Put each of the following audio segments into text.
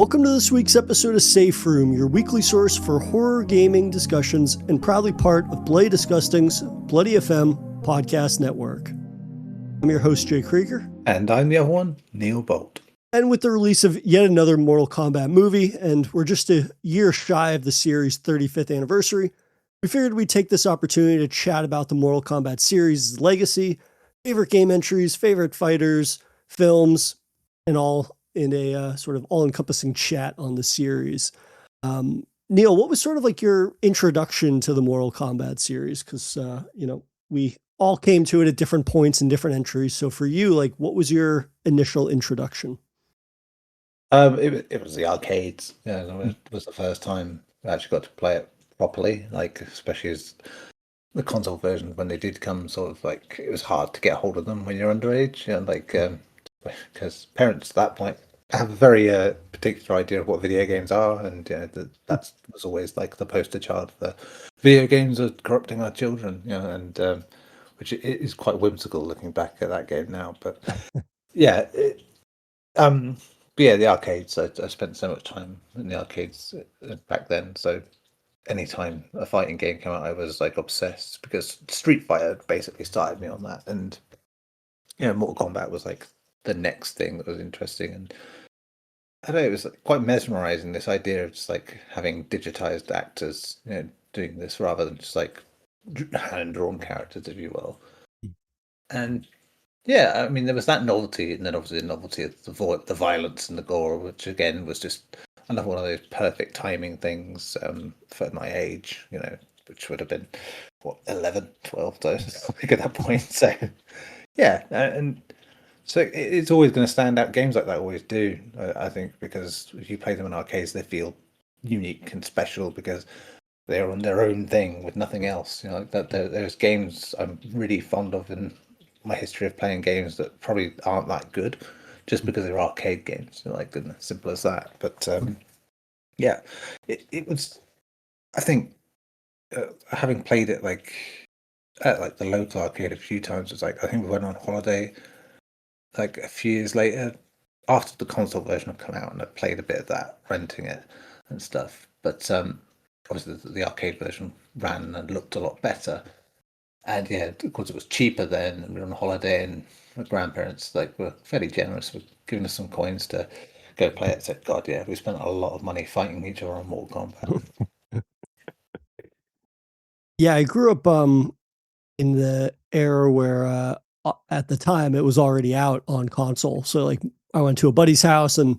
Welcome to this week's episode of Safe Room, your weekly source for horror gaming discussions and proudly part of Bloody Disgusting's Bloody FM podcast network. I'm your host, Jay Krieger. And I'm the other one, Neil Bolt. And with the release of yet another Mortal Kombat movie, and we're just a year shy of the series' 35th anniversary, we figured we'd take this opportunity to chat about the Mortal Kombat series' legacy, favorite game entries, favorite fighters, films, and all in a sort of all-encompassing chat on the series. Neil, what was sort of like your introduction to the Mortal Kombat series? Because, we all came to it at different points and different entries. So for you, like, what was your initial introduction? It was the arcades. Yeah, it was the first time I actually got to play it properly, like, especially as the console version, when they did come, sort of like, it was hard to get hold of them when you're underage. Because parents at that point have a very particular idea of what video games are, and that was always like the poster child for video games are corrupting our children, and which it is quite whimsical looking back at that game now. But yeah, the arcades. I spent so much time in the arcades back then. So anytime a fighting game came out, I was like obsessed, because Street Fighter basically started me on that, and Mortal Kombat was like the next thing that was interesting. And I don't know, it was quite mesmerizing, this idea of just like having digitized actors, doing this rather than just like hand-drawn characters, if you will. And yeah, I mean, there was that novelty, and then obviously the novelty of the violence and the gore, which again was just another one of those perfect timing things for my age, which would have been, 11, 12, so at that point. So yeah, and so it's always going to stand out. Games like that always do, I think, because if you play them in arcades, they feel unique and special because they're on their own thing with nothing else. There's games I'm really fond of in my history of playing games that probably aren't that good, just because they're arcade games. Like, simple as that. But yeah, it was. I think having played it at the local arcade a few times, it's like, I think we went on holiday like a few years later after the console version had come out, and I played a bit of that, renting it and stuff. But obviously the arcade version ran and looked a lot better. And yeah, of course it was cheaper then, and we were on holiday, and my grandparents were fairly generous with giving us some coins to go play it. So God, yeah, we spent a lot of money fighting each other on Mortal Kombat. Yeah, I grew up in the era where at the time it was already out on console. So like I went to a buddy's house, and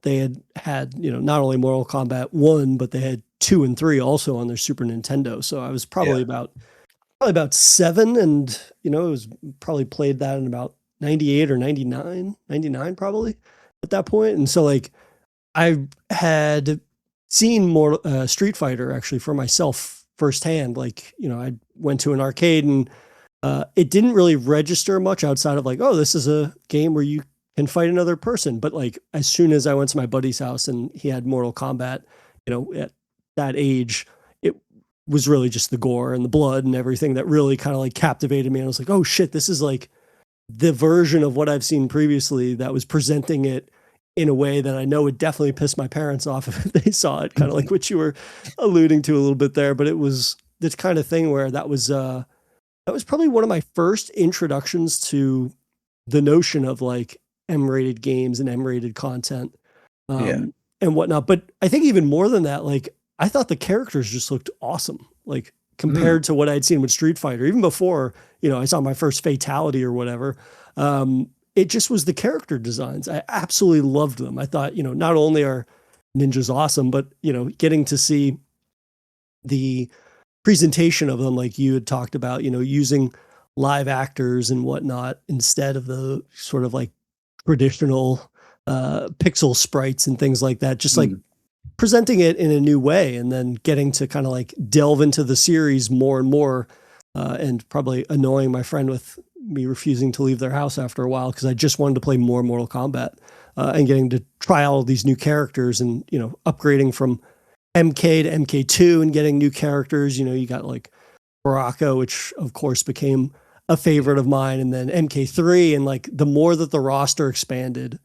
they had not only Mortal Kombat 1, but they had 2 and 3 also on their Super Nintendo. So I was probably about 7, and it was probably played that in about 98 or 99 probably at that point. And so like I had seen more Street Fighter actually for myself firsthand. Like, I went to an arcade, and it didn't really register much outside of like, oh, this is a game where you can fight another person. But like, as soon as I went to my buddy's house and he had Mortal Kombat, at that age, it was really just the gore and the blood and everything that really kind of like captivated me. And I was like, oh shit, this is like the version of what I've seen previously that was presenting it in a way that I know would definitely piss my parents off if they saw it, kind of like what you were alluding to a little bit there. But it was this kind of thing where that was probably one of my first introductions to the notion of like M-rated games and M-rated content and whatnot. But I think even more than that, like, I thought the characters just looked awesome, like compared to what I'd seen with Street Fighter, even before, I saw my first fatality or whatever. It just was the character designs. I absolutely loved them. I thought, not only are ninjas awesome, but, getting to see the presentation of them, like you had talked about, using live actors and whatnot instead of the sort of like traditional pixel sprites and things like that, just like presenting it in a new way, and then getting to kind of like delve into the series more and more, and probably annoying my friend with me refusing to leave their house after a while because I just wanted to play more Mortal Kombat, and getting to try all these new characters, and upgrading from MK to MK2 and getting new characters. You got like Baraka, which of course became a favorite of mine, and then MK3, and like the more that the roster expanded,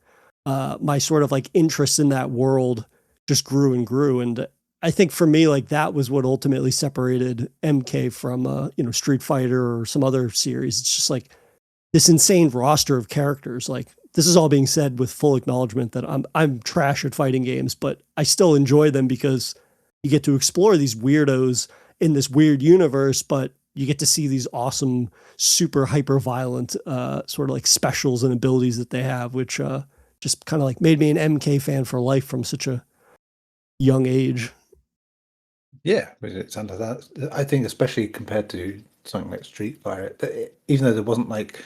my sort of like interest in that world just grew and grew. And I think for me, like that was what ultimately separated MK from, Street Fighter or some other series. It's just like this insane roster of characters. Like this is all being said with full acknowledgement that I'm trash at fighting games, but I still enjoy them because you get to explore these weirdos in this weird universe, but you get to see these awesome, super hyper violent sort of like specials and abilities that they have, which just kind of like made me an MK fan for life from such a young age. Yeah, but it's under that. I think, especially compared to something like Street Fighter, even though there wasn't like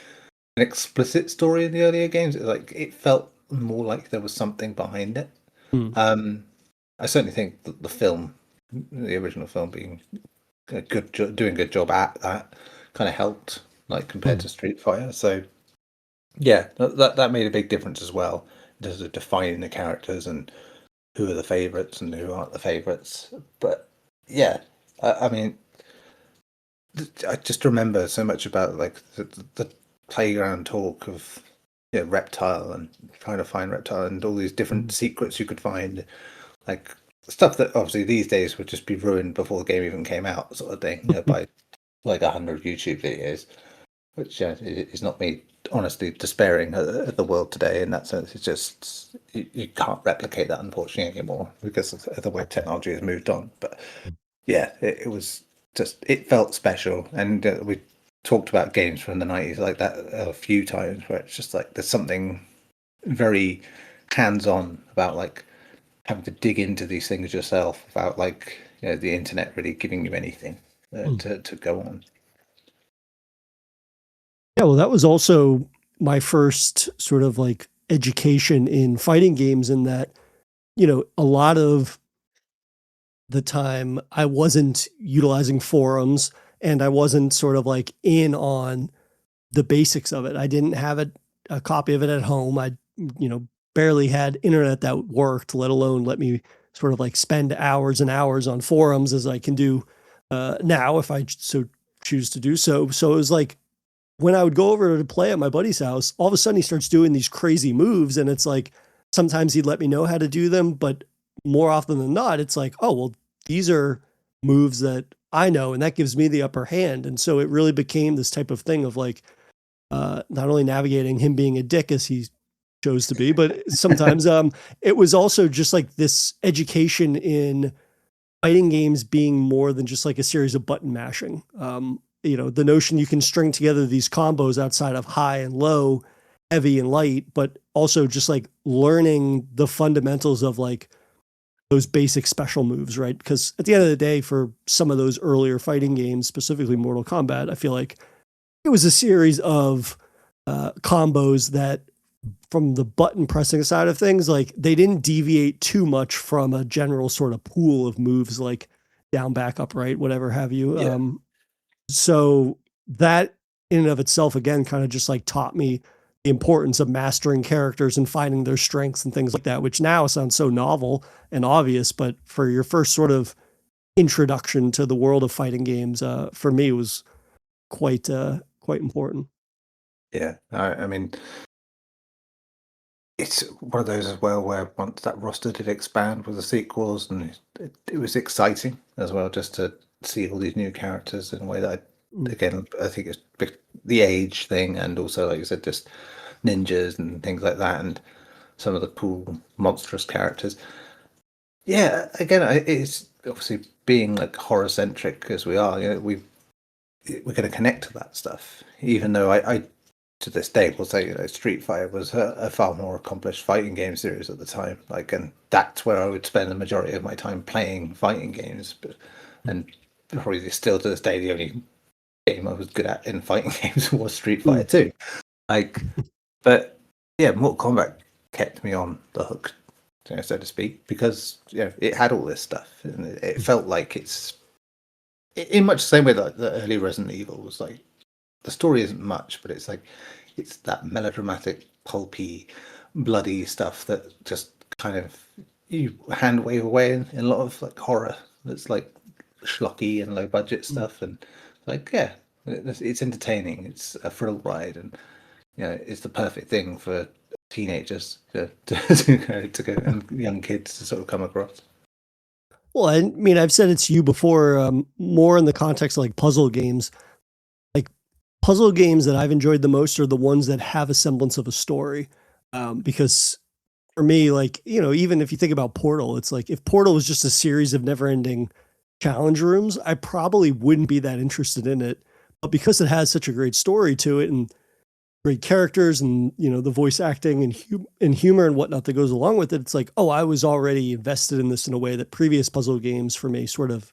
an explicit story in the earlier games, it felt more like there was something behind it. Hmm. Um, I certainly think that the film, the original film, being doing a good job at that, kind of helped, like compared Hmm. to Street Fighter. So yeah, that made a big difference as well, in terms of defining the characters and who are the favorites and who aren't the favorites. But yeah, I mean, I just remember so much about like the playground talk of Reptile and trying to find Reptile and all these different Hmm. secrets you could find, like stuff that obviously these days would just be ruined before the game even came out, sort of thing, by like 100 YouTube videos, which is not me honestly despairing at the world today in that sense. It's just you can't replicate that unfortunately anymore because of the way technology has moved on. But yeah, it was just, it felt special, and we talked about games from the 90s like that a few times, where it's just like there's something very hands-on about like having to dig into these things yourself without like the internet really giving you anything Hmm. to go on. Yeah, well, that was also my first sort of like education in fighting games, in that, a lot of the time I wasn't utilizing forums and I wasn't sort of like in on the basics of it. I didn't have a copy of it at home. I, barely had internet that worked, let alone let me sort of like spend hours and hours on forums as I can do now if I so choose to do so. So it was like when I would go over to play at my buddy's house, all of a sudden he starts doing these crazy moves. And it's like sometimes he'd let me know how to do them, but more often than not, it's like, oh, well, these are moves that I know, and that gives me the upper hand. And so it really became this type of thing of like not only navigating him being a dick as he chose to be, but sometimes it was also just like this education in fighting games being more than just like a series of button mashing. The notion you can string together these combos outside of high and low, heavy and light, but also just like learning the fundamentals of like those basic special moves, right? Because at the end of the day, for some of those earlier fighting games, specifically Mortal Kombat, I feel like it was a series of combos that, from the button pressing side of things, like they didn't deviate too much from a general sort of pool of moves like down, back, up, right, whatever have you. Yeah, So that in and of itself, again, kind of just like taught me the importance of mastering characters and finding their strengths and things like that, which now sounds so novel and obvious, but for your first sort of introduction to the world of fighting games, for me was quite important. yeah. I mean, it's one of those as well where once that roster did expand with the sequels, and it was exciting as well just to see all these new characters in a way that Mm. again, I think it's the age thing, and also like you said, just ninjas and things like that, and some of the cool monstrous characters. Yeah, again, it's obviously being like horror centric as we are. We're going to connect to that stuff, even though I to this day will say Street Fighter was a far more accomplished fighting game series at the time. Like, and that's where I would spend the majority of my time playing fighting games. But and probably still to this day, the only game I was good at in fighting games was Street Fighter Mm. 2. Like, but yeah, Mortal Kombat kept me on the hook, so to speak, because it had all this stuff, and it felt like it's in much the same way that the early Resident Evil was like. The story isn't much, but it's that melodramatic, pulpy, bloody stuff that just kind of you hand wave away in a lot of like horror. That's like schlocky and low budget Mm. stuff, and like yeah, it's entertaining. It's a thrill ride, and it's the perfect thing for teenagers to go and young kids to sort of come across. Well, I mean, I've said it to you before, more in the context of like puzzle games. Like puzzle games that I've enjoyed the most are the ones that have a semblance of a story. Because for me, like, even if you think about Portal, it's like if Portal was just a series of never ending challenge rooms, I probably wouldn't be that interested in it. But because it has such a great story to it and great characters and, the voice acting and humor and whatnot that goes along with it, it's like, oh, I was already invested in this in a way that previous puzzle games for me sort of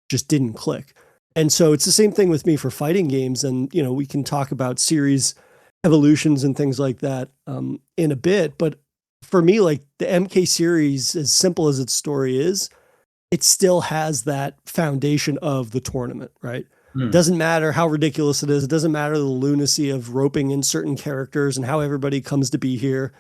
just didn't click. And so it's the same thing with me for fighting games. And, we can talk about series evolutions and things like that in a bit. But for me, like the MK series, as simple as its story is, it still has that foundation of the tournament, right? Hmm. Doesn't matter how ridiculous it is. It doesn't matter the lunacy of roping in certain characters and how everybody comes to be here.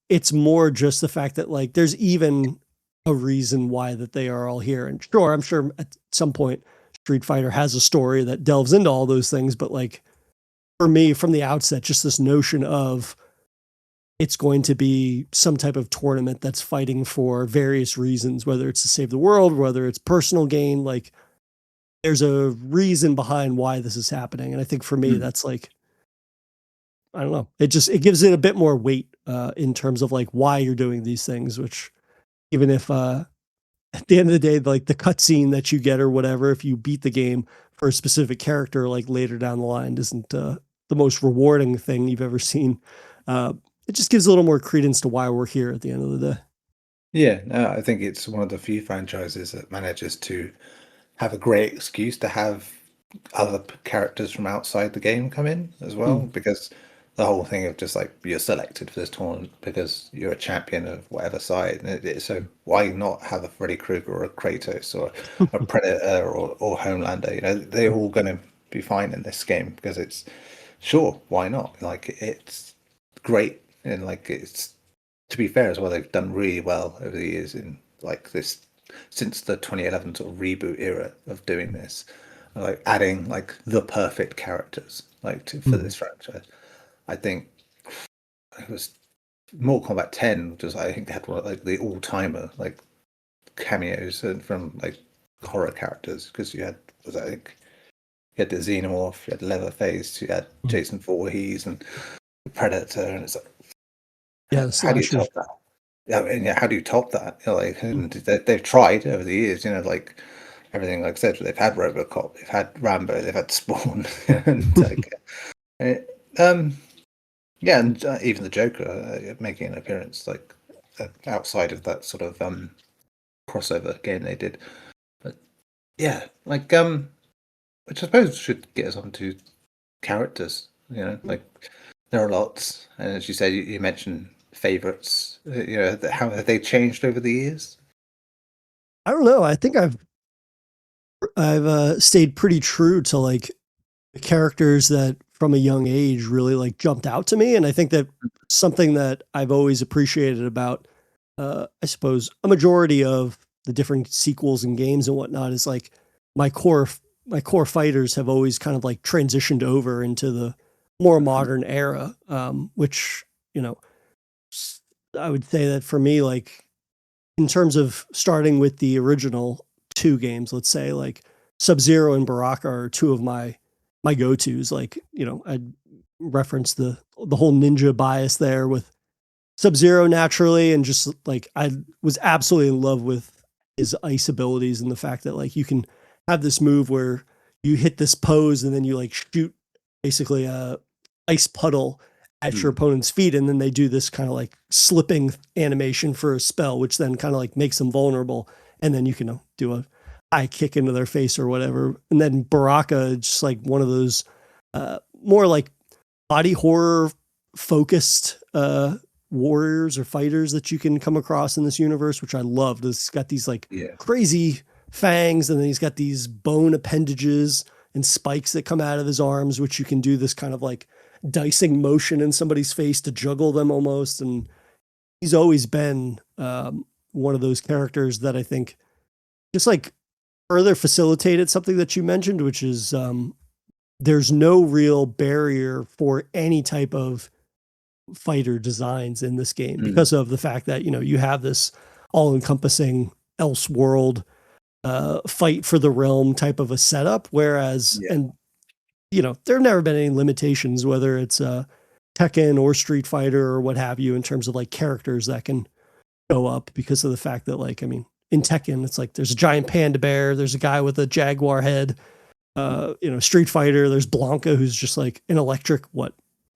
It's more just the fact that like there's even a reason why that they are all here. And sure, I'm sure at some point Street Fighter has a story that delves into all those things, but like for me from the outset, just this notion of it's going to be some type of tournament that's fighting for various reasons, whether it's to save the world, whether it's personal gain, like there's a reason behind why this is happening. And I think for me, Hmm. that's like, I don't know. It gives it a bit more weight in terms of like why you're doing these things, which even if at the end of the day, like the cutscene that you get or whatever, if you beat the game for a specific character, like later down the line, isn't the most rewarding thing you've ever seen. Uh, it just gives a little more credence to why we're here at the end of the day. Yeah, no, I think it's one of the few franchises that manages to have a great excuse to have other characters from outside the game come in as well, Mm. because the whole thing of just like you're selected for this tournament because you're a champion of whatever side, and so why not have a Freddy Krueger or a Kratos or a Predator or Homelander? They're all going to be fine in this game because it's sure, why not? Like it's great, and like it's to be fair as well, they've done really well over the years in like this since the 2011 sort of reboot era of doing this, like adding like the perfect characters like for Mm. this franchise. I think it was Mortal Kombat 10, just I think had one of like the all timer like cameos from like horror characters because you had was I think you had the Xenomorph, you had Leatherface, you had Mm. Jason Voorhees and Predator, and it's like Yeah, the how do you slashers. top that? Yeah, and yeah, how do you top that? Like, and they've tried over the years, like everything. Like I said, they've had RoboCop, they've had Rambo, they've had Spawn, and like, eh, um, yeah, and even the Joker making an appearance, like outside of that sort of crossover game they did. But yeah, like which I suppose should get us onto characters. Like there are lots, and as you said, you mentioned favorites. How have they changed over the years? I don't know. I think I've stayed pretty true to like the characters that from a young age really like jumped out to me, and I think that something that I've always appreciated about I suppose a majority of the different sequels and games and whatnot is like my core my core fighters have always kind of like transitioned over into the more modern era, which you know I would say that for me, like in terms of starting with the original two games, let's say like Sub Zero and Baraka are two of my go tos. Like I'd reference the whole ninja bias there with Sub Zero naturally, and just like I was absolutely in love with his ice abilities and the fact that like you can have this move where you hit this pose and then you like shoot basically a ice puddle at your Mm. opponent's feet, and then they do this kind of like slipping animation for a spell, which then kind of like makes them vulnerable, and then you can do a high kick into their face or whatever. And then Baraka, just like one of those more like body horror focused warriors or fighters that you can come across in this universe, which I loved. It's got these like Yeah. crazy fangs, and then he's got these bone appendages and spikes that come out of his arms, which you can do this kind of like dicing motion in somebody's face to juggle them almost. And he's always been one of those characters that I think just like further facilitated something that you mentioned, which is there's no real barrier for any type of fighter designs in this game Mm. because of the fact that you have this all-encompassing else world fight for the realm type of a setup. Whereas, Yeah. and there have never been any limitations, whether it's Tekken or Street Fighter or what have you, in terms of like characters that can go up because of the fact that, like, I mean, in Tekken, it's like there's a giant panda bear, there's a guy with a jaguar head. Street Fighter, there's Blanca, who's just like an electric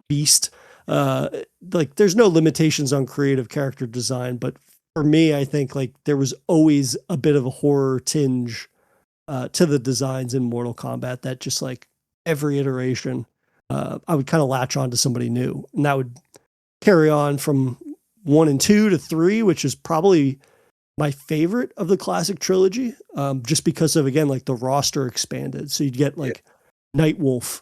beast. Uh, like, there's no limitations on creative character design, but for me, I think like there was always a bit of a horror tinge to the designs in Mortal Kombat that just like every iteration, I would kind of latch on to somebody new, and that would carry on from 1 and 2 to 3, which is probably my favorite of the classic trilogy, just because of, again, like the roster expanded. So you'd get Yeah. like Nightwolf,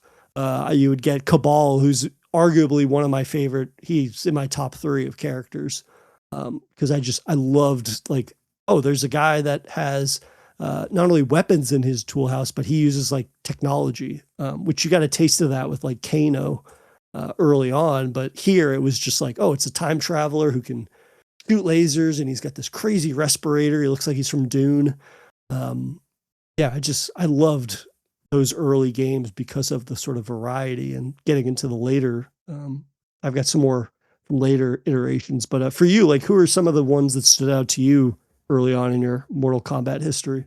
you would get Cabal, who's arguably one of my favorite. He's in my top 3 of characters, because I loved, like, oh, there's a guy that has not only weapons in his tool house, but he uses like technology, which you got a taste of that with like Kano early on. But here it was just like, oh, it's a time traveler who can shoot lasers, and he's got this crazy respirator. He looks like he's from Dune. Um, yeah, I loved those early games because of the sort of variety, and getting into the later. I've got some more from later iterations, but for you, like, who are some of the ones that stood out to you early on in your Mortal Kombat history?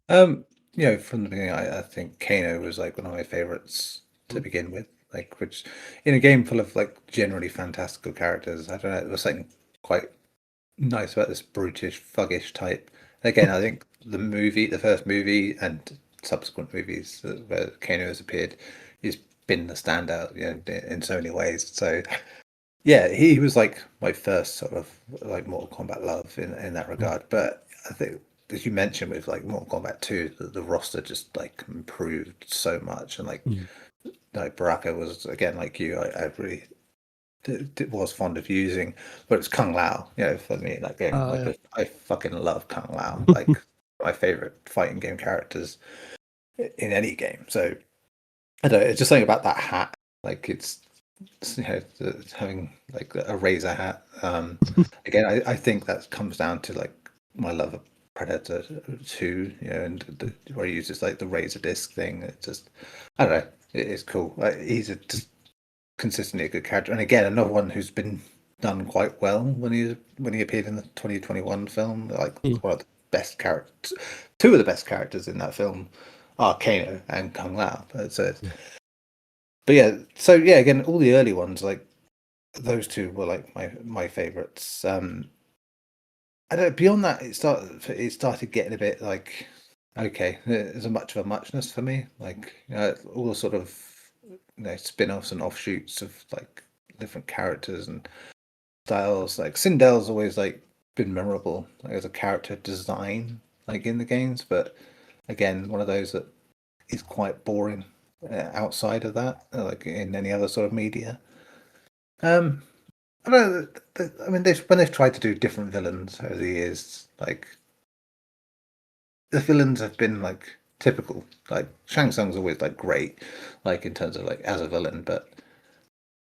From the beginning, I think Kano was like one of my favorites to begin with. Like, which in a game full of like generally fantastical characters, I don't know, there was something quite nice about this brutish, thuggish type. Again, I think the first movie, and subsequent movies where Kano has appeared, has been the standout, in so many ways. So yeah, he was like my first sort of like Mortal Kombat love in that regard. But I think, as you mentioned, with like Mortal Kombat 2, the roster just like improved so much, and Mm. like Baraka was, again, like you, I really was fond of using, but it's Kung Lao, for me in that game. Yeah. I fucking love Kung Lao, like my favorite fighting game characters in any game. So I don't know, it's just something about that hat, like having like a razor hat. Again, I think that comes down to like my love of Predator 2, and where he uses like the razor disc thing. It just, I don't know, it is cool. He's just consistently a good character, and again, another one who's been done quite well when he appeared in the 2021 film. Like, Mm. one of the best characters, two of the best characters in that film are Kano and Kung Lao. But yeah, so yeah, again, all the early ones, like those two were like my favorites. I don't. Beyond that, it started getting a bit like, okay, there's a much of a muchness for me. Like, all the sort of spin-offs and offshoots of like different characters and styles. Like Sindel's always like been memorable, like as a character design, like in the games. But again, one of those that is quite boring outside of that, like in any other sort of media. Um, I don't know. I mean, when they've tried to do different villains over the years, like the villains have been like typical. Like Shang Tsung's always like great, like in terms of like as a villain, but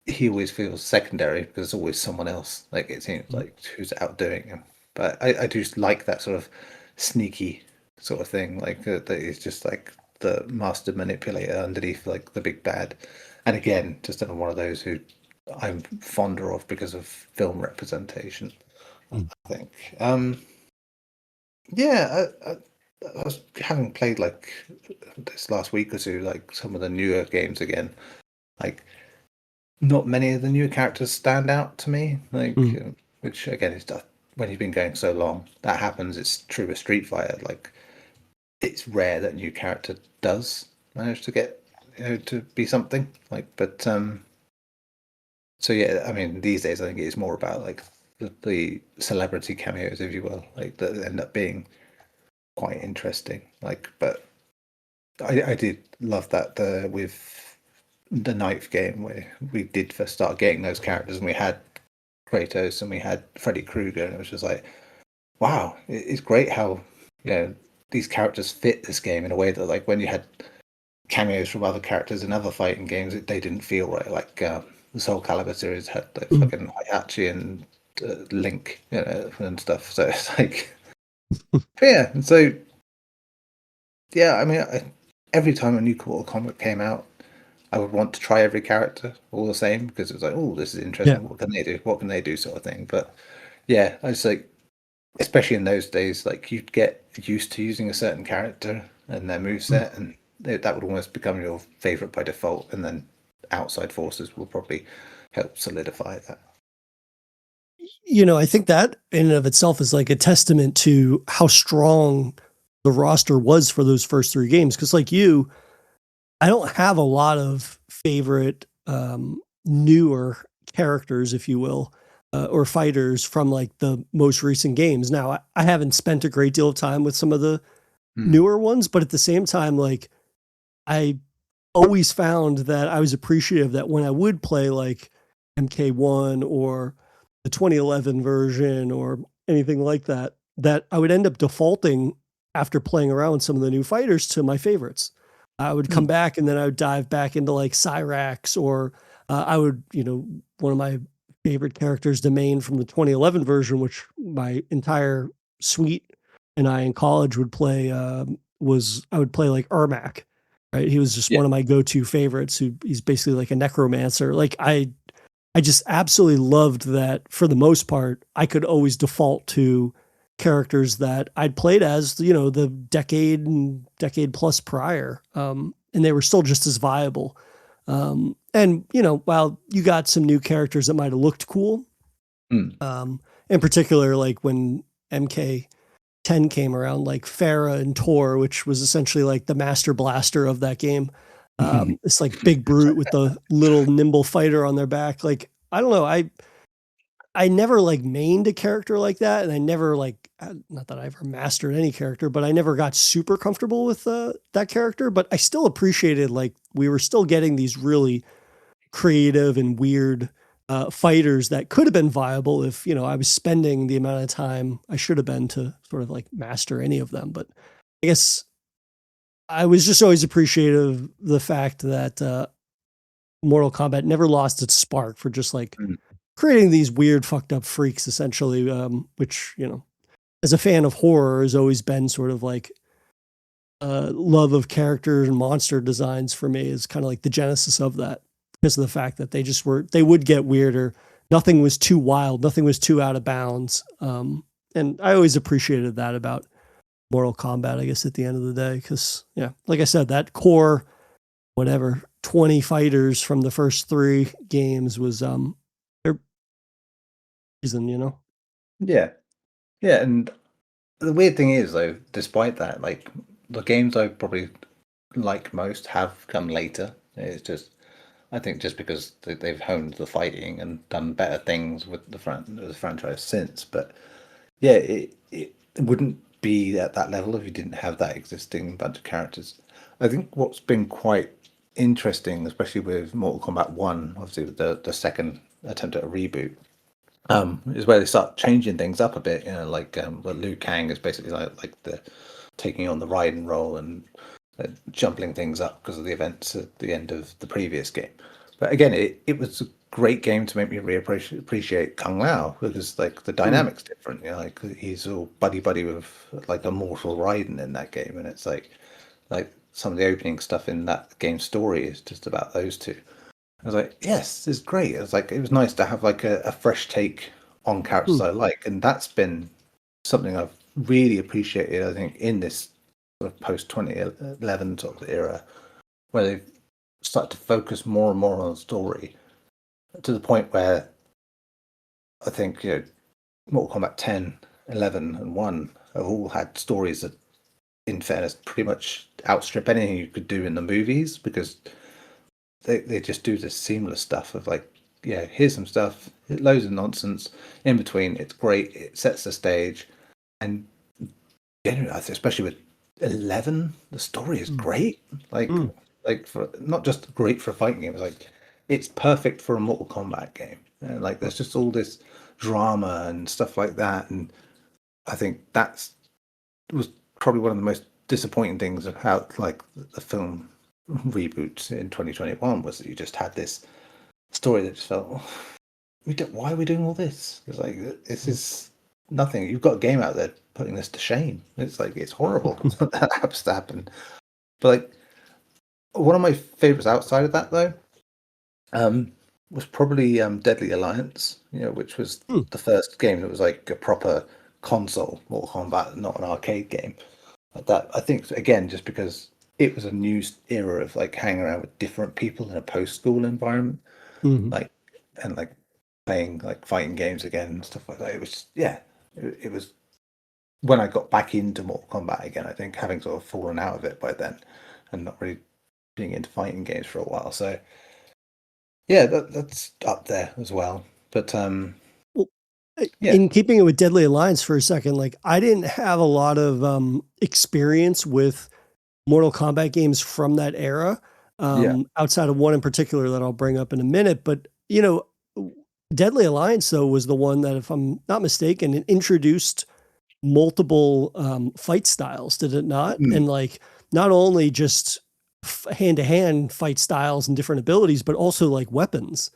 he always feels secondary because there's always someone else. Like, it seems like, who's outdoing him. But I do just like that sort of sneaky sort of thing. Like, that is just like the master manipulator underneath like the big bad. And again, just another one of those who I'm fonder of because of film representation, I Mm. think. Yeah, I was having played like this last week or two, like some of the newer games again. Like, not many of the newer characters stand out to me. Like, Mm. which again is when you've been going so long, that happens. It's true with Street Fighter. Like, it's rare that a new character does manage to get to be something. Like, but so yeah, I mean, these days I think it's more about like the celebrity cameos, if you will, like that end up being quite interesting. Like, but I did love that with the ninth game where we did first start getting those characters, and we had Kratos and we had Freddy Krueger, and it was just like, wow, it's great how these characters fit this game in a way that, like, when you had cameos from other characters in other fighting games, they didn't feel right. Like the Soul Calibur series had the Mm. fucking Hayachi and Link, and stuff. So it's like, yeah. And so yeah, I mean, every time a new Mortal Kombat came out, I would want to try every character all the same because it was like, oh, this is Yeah. interesting. What can they do? What can they do? Sort of thing. But yeah, I was like, especially in those days, like you'd get used to using a certain character and their Mm. moveset, and that would almost become your favorite by default. And then outside forces will probably help solidify that. I think that in and of itself is like a testament to how strong the roster was for those first three games. Cause like you, I don't have a lot of favorite newer characters, if you will, or fighters from like the most recent games. Now, I haven't spent a great deal of time with some of the Hmm. newer ones, but at the same time, like I always found that I was appreciative that when I would play like MK1 or the 2011 version or anything like that, that I would end up defaulting after playing around with some of the new fighters to my favorites. I would Hmm. come back and then I would dive back into like Cyrax or I would, one of my favorite characters, Domain from the 2011 version, which my entire suite and I in college would play, was I would play like Ermac, right? He was just Yeah. one of my go-to favorites. He's basically like a necromancer. Like I just absolutely loved that for the most part, I could always default to characters that I'd played as, the decade and decade plus prior. And they were still just as viable. And, while you got some new characters that might have looked cool, Hmm. in particular, like when MK10 came around, like Farah and Tor, which was essentially like the master blaster of that game. It's like big brute with the little nimble fighter on their back. Like, I don't know. I never like mained a character like that. And I never like, not that I ever mastered any character, but I never got super comfortable with that character. But I still appreciated like we were still getting these really creative and weird fighters that could have been viable if I was spending the amount of time I should have been to sort of like master any of them. But I guess I was just always appreciative of the fact that Mortal Kombat never lost its spark for just like Hmm. creating these weird, fucked up freaks, essentially. Which as a fan of horror, has always been sort of like love of characters and monster designs for me is kind of like the genesis of that because of the fact that they would get weirder. Nothing was too wild. Nothing was too out of bounds. And I always appreciated that about Mortal Kombat, I guess, at the end of the day. Cause yeah, like I said, that core, whatever, 20 fighters from the first three games was, their reason. Yeah. Yeah. And the weird thing is, though, despite that, like the games I probably like most have come later. It's just, I think, just because they've honed the fighting and done better things with the franchise since. But yeah, it wouldn't be at that level if you didn't have that existing bunch of characters. I think what's been quite interesting, especially with Mortal Kombat One, obviously with the second attempt at a reboot, is where they start changing things up a bit. Like where Liu Kang is basically like the taking on the Raiden role and jumbling things up because of the events at the end of the previous game. But again, it was a great game to make me appreciate Kung Lao because like the Mm, dynamics different. Like he's all buddy buddy with like a mortal Raiden in that game, and it's like some of the opening stuff in that game's story is just about those two. I was like, yes, this is great. It was nice to have like a fresh take on characters mm, I like, and that's been something I've really appreciated. I think in this sort of post 2011 sort of era, where they've started to focus more and more on the story to the point where I think Mortal Kombat 10, 11, and 1 have all had stories that, in fairness, pretty much outstrip anything you could do in the movies because they just do this seamless stuff of like, yeah, here's some stuff, loads of nonsense in between. It's great. It sets the stage, and generally, especially with 11, the story is mm, great. Like, mm. like for not just great for a fighting game. It's like it's perfect for a Mortal Kombat game. And like, there's just all this drama and stuff like that, and I think that's was probably one of the most disappointing things of how like the film reboot in 2021 was that you just had this story that just felt, "Oh, why are we doing all this? It's like this is nothing. You've got a game out there putting this to shame. It's like it's horrible that happens to happen." But like one of my favorites outside of that though, was probably Deadly Alliance, which was Hmm. the first game that was like a proper console Mortal Kombat, not an arcade game. Like that, I think again, just because it was a new era of like hanging around with different people in a post-school environment, Mhm. like and like playing like fighting games again and stuff like that. It was it was when I got back into Mortal Kombat again. I think having sort of fallen out of it by then and not really being into fighting games for a while. So yeah, that's up there as well. But Well, yeah, in keeping it with Deadly Alliance for a second, like I didn't have a lot of experience with Mortal Kombat games from that era, yeah, outside of one in particular that I'll bring up in a minute. But Deadly Alliance though was the one that, if I'm not mistaken, it introduced multiple fight styles, did it not? mm, And like not only just hand to hand fight styles and different abilities, but also like weapons,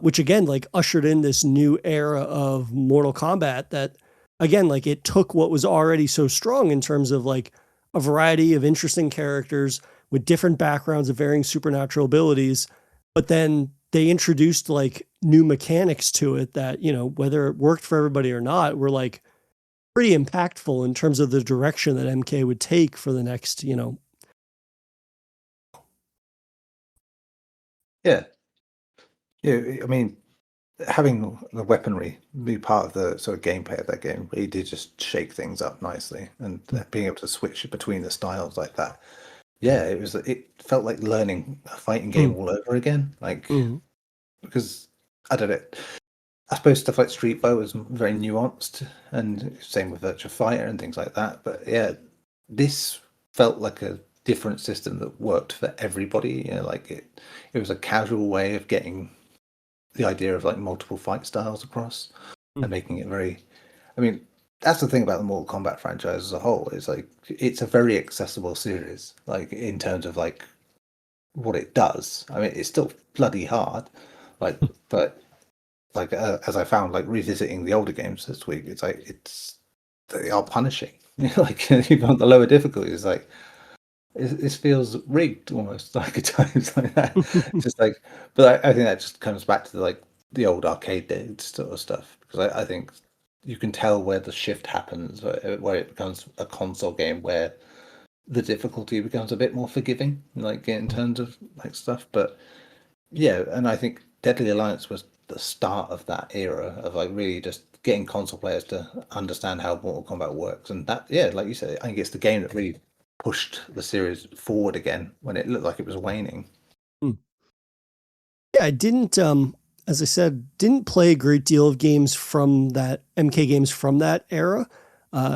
which again like ushered in this new era of Mortal Kombat that again like it took what was already so strong in terms of like a variety of interesting characters with different backgrounds of varying supernatural abilities, but then they introduced like new mechanics to it that whether it worked for everybody or not were like pretty impactful in terms of the direction that MK would take for the next. yeah, yeah. I mean, having the weaponry be part of the sort of gameplay of that game really did just shake things up nicely, and being able to switch between the styles like that. Yeah, it felt like learning a fighting game Mm, all over again. Like mm, because I don't know. I suppose stuff like Street Fighter was very nuanced, and same with Virtua Fighter and things like that. But yeah, this felt like a different system that worked for everybody. Like it was a casual way of getting the idea of like multiple fight styles across and mm. making it very. I mean, that's the thing about the Mortal Kombat franchise as a whole. Is like it's a very accessible series. Like in terms of like what it does. I mean, it's still bloody hard. Like, but like as I found, like revisiting the older games this week, it's like they are punishing. Like even on the lower difficulties, like this feels rigged almost like at times like that. Just like, but I think that just comes back to like the old arcade days sort of stuff because I think you can tell where the shift happens, where it becomes a console game where the difficulty becomes a bit more forgiving, like in terms of like stuff. But yeah, and I think Deadly Alliance was the start of that era of like really just getting console players to understand how Mortal Kombat works, and that yeah, like you said, I think it's the game that really pushed the series forward again when it looked like it was waning. Mm. Yeah, I didn't as I said, didn't play a great deal of games from that MK games from that era,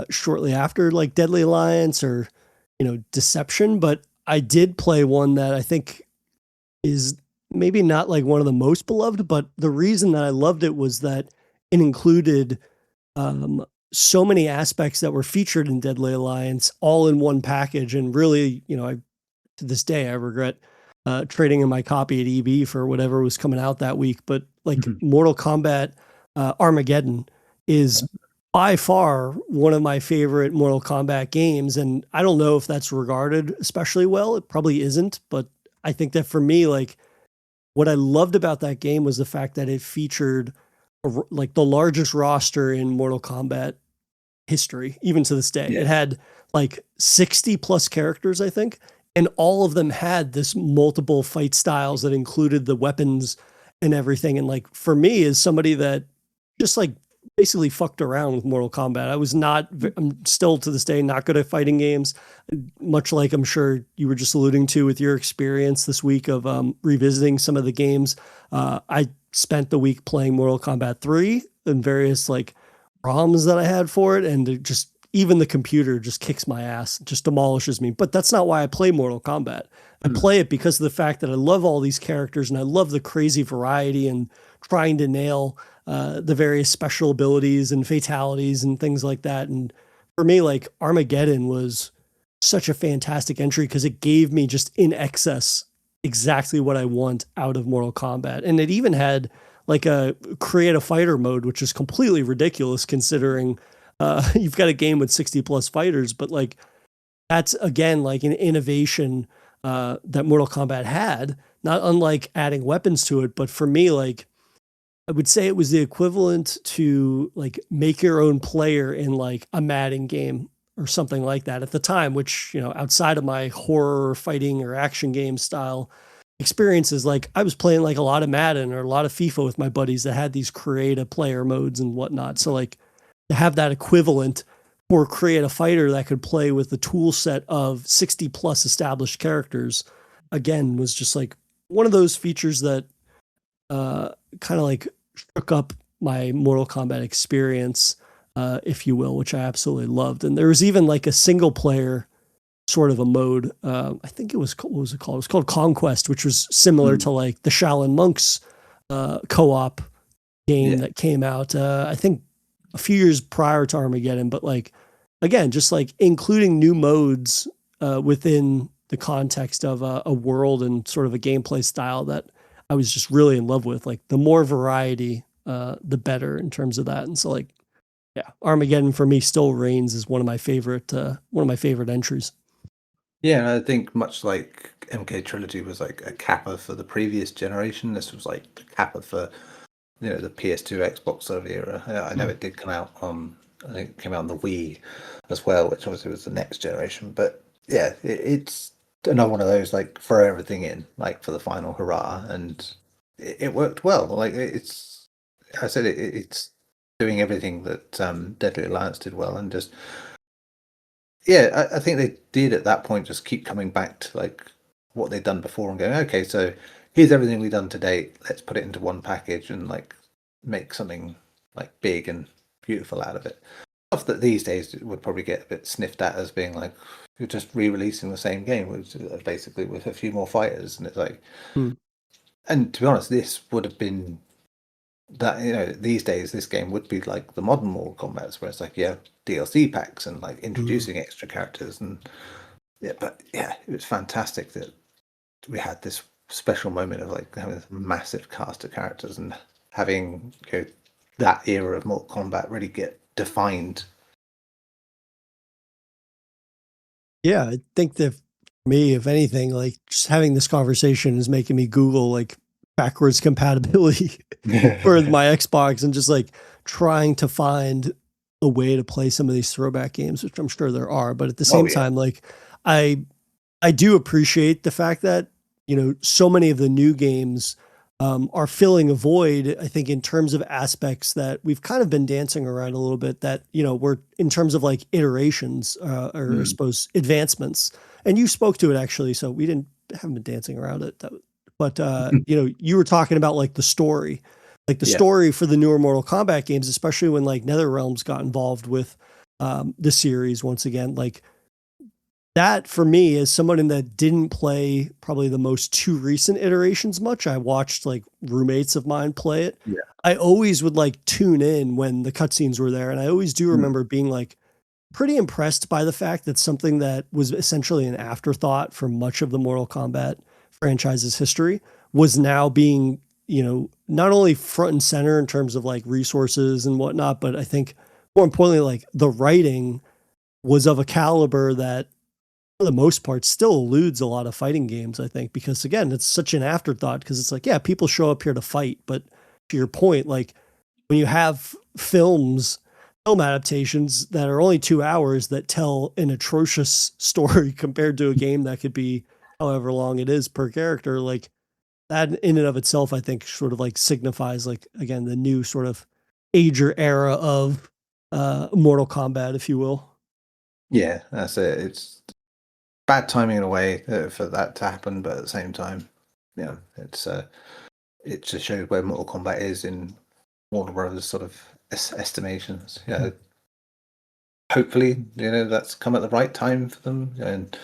shortly after like Deadly Alliance or Deception, but I did play one that I think is maybe not like one of the most beloved, but the reason that I loved it was that it included um, so many aspects that were featured in Deadly Alliance all in one package. And really, I to this day I regret trading in my copy at EB for whatever was coming out that week. But like Mhm. Mortal Kombat Armageddon is by far one of my favorite Mortal Kombat games, and I don't know if that's regarded especially well. It probably isn't, but I think that for me, like what I loved about that game was the fact that it featured like the largest roster in Mortal Kombat history, even to this day. Yeah, It had like 60 plus characters, I think, and all of them had this multiple fight styles that included the weapons and everything. And like for me, as somebody that just like basically fucked around with Mortal Kombat, I was not, I'm still to this day not good at fighting games, much like I'm sure you were just alluding to with your experience this week of revisiting some of the games. I spent the week playing Mortal Kombat 3 and various like ROMs that I had for it, and it just even the computer just kicks my ass, just demolishes me. But that's not why I play Mortal Kombat. I mm, play it because of the fact that I love all these characters and I love the crazy variety and trying to nail the various special abilities and fatalities and things like that. And for me, like Armageddon was such a fantastic entry because it gave me just in excess exactly what I want out of Mortal Kombat. And it even had like a create a fighter mode, which is completely ridiculous considering you've got a game with 60 plus fighters, but like that's again like an innovation that Mortal Kombat had, not unlike adding weapons to it. But for me, like I would say it was the equivalent to like make your own player in like a Madden game or something like that at the time, which, you know, outside of my horror fighting or action game style experiences, like I was playing like a lot of Madden or a lot of FIFA with my buddies that had these create a player modes and whatnot. So like to have that equivalent or create a fighter that could play with the tool set of 60 plus established characters again was just like one of those features that kind of like shook up my Mortal Kombat experience, if you will, which I absolutely loved. And there was even like a single player sort of a mode. I think it was, what was it called? It was called Conquest, which was similar to like the Shaolin Monks co-op game Yeah. that came out, I think a few years prior to Armageddon. But like, again, just like including new modes within the context of a world and sort of a gameplay style that I was just really in love with. Like the more variety, the better in terms of that. And so like, yeah, Armageddon for me still reigns as one of my favorite entries. Yeah, I think much like MK Trilogy was like a capper for the previous generation, this was like the capper for the PS2 Xbox sort of era. I know it did come out on, I think it came out on the Wii as well, which obviously was the next generation. But yeah, it's another one of those like throw everything in, like for the final hurrah, and it worked well. Like I said, it's doing everything that Deadly Alliance did well, and just yeah, I think they did at that point just keep coming back to like what they'd done before and going, okay, so here's everything we've done to date. Let's put it into one package and like make something like big and beautiful out of it. Stuff that these days would probably get a bit sniffed at as being like you're just re-releasing the same game, which is basically with a few more fighters, and it's like, Hmm. and to be honest, this would have been that these days this game would be like the modern Mortal Kombat, where it's like DLC packs and like Hmm. introducing extra characters and yeah, but yeah, it was fantastic that we had this special moment of like having this massive cast of characters and having that era of Mortal Kombat really get defined. Yeah, I think that for me, if anything, like just having this conversation is making me Google like backwards compatibility for my Xbox and just like trying to find a way to play some of these throwback games, which I'm sure there are. But at the Oh same yeah. time, like I I do appreciate the fact that, you know, so many of the new games are filling a void, I think, in terms of aspects that we've kind of been dancing around a little bit that, you know, we're in terms of like iterations or I Mm. suppose advancements. And you spoke to it actually. So we didn't haven't been dancing around it. But, you know, you were talking about like the Yeah. story for the newer Mortal Kombat games, especially when like NetherRealms got involved with the series once again, like that for me as someone that didn't play probably the most two recent iterations much. I watched like roommates of mine play it. Yeah. I always would like tune in when the cutscenes were there. And I always do Mm. remember being like pretty impressed by the fact that something that was essentially an afterthought for much of the Mortal Kombat franchise's history was now being, you know, not only front and center in terms of like resources and whatnot, but I think more importantly, like the writing was of a caliber that for the most part still eludes a lot of fighting games, I think, because again, it's such an afterthought because it's like, yeah, people show up here to fight, but to your point, like when you have film adaptations that are only 2 hours that tell an atrocious story compared to a game that could be however long it is per character, like that in and of itself, I think sort of like signifies like again the new sort of age or era of Mortal Kombat, if you will. Yeah, that's it. It's bad timing in a way for that to happen, but at the same time, it just shows where Mortal Kombat is in Warner Brothers sort of estimations. Hmm. Hopefully, that's come at the right time for them. And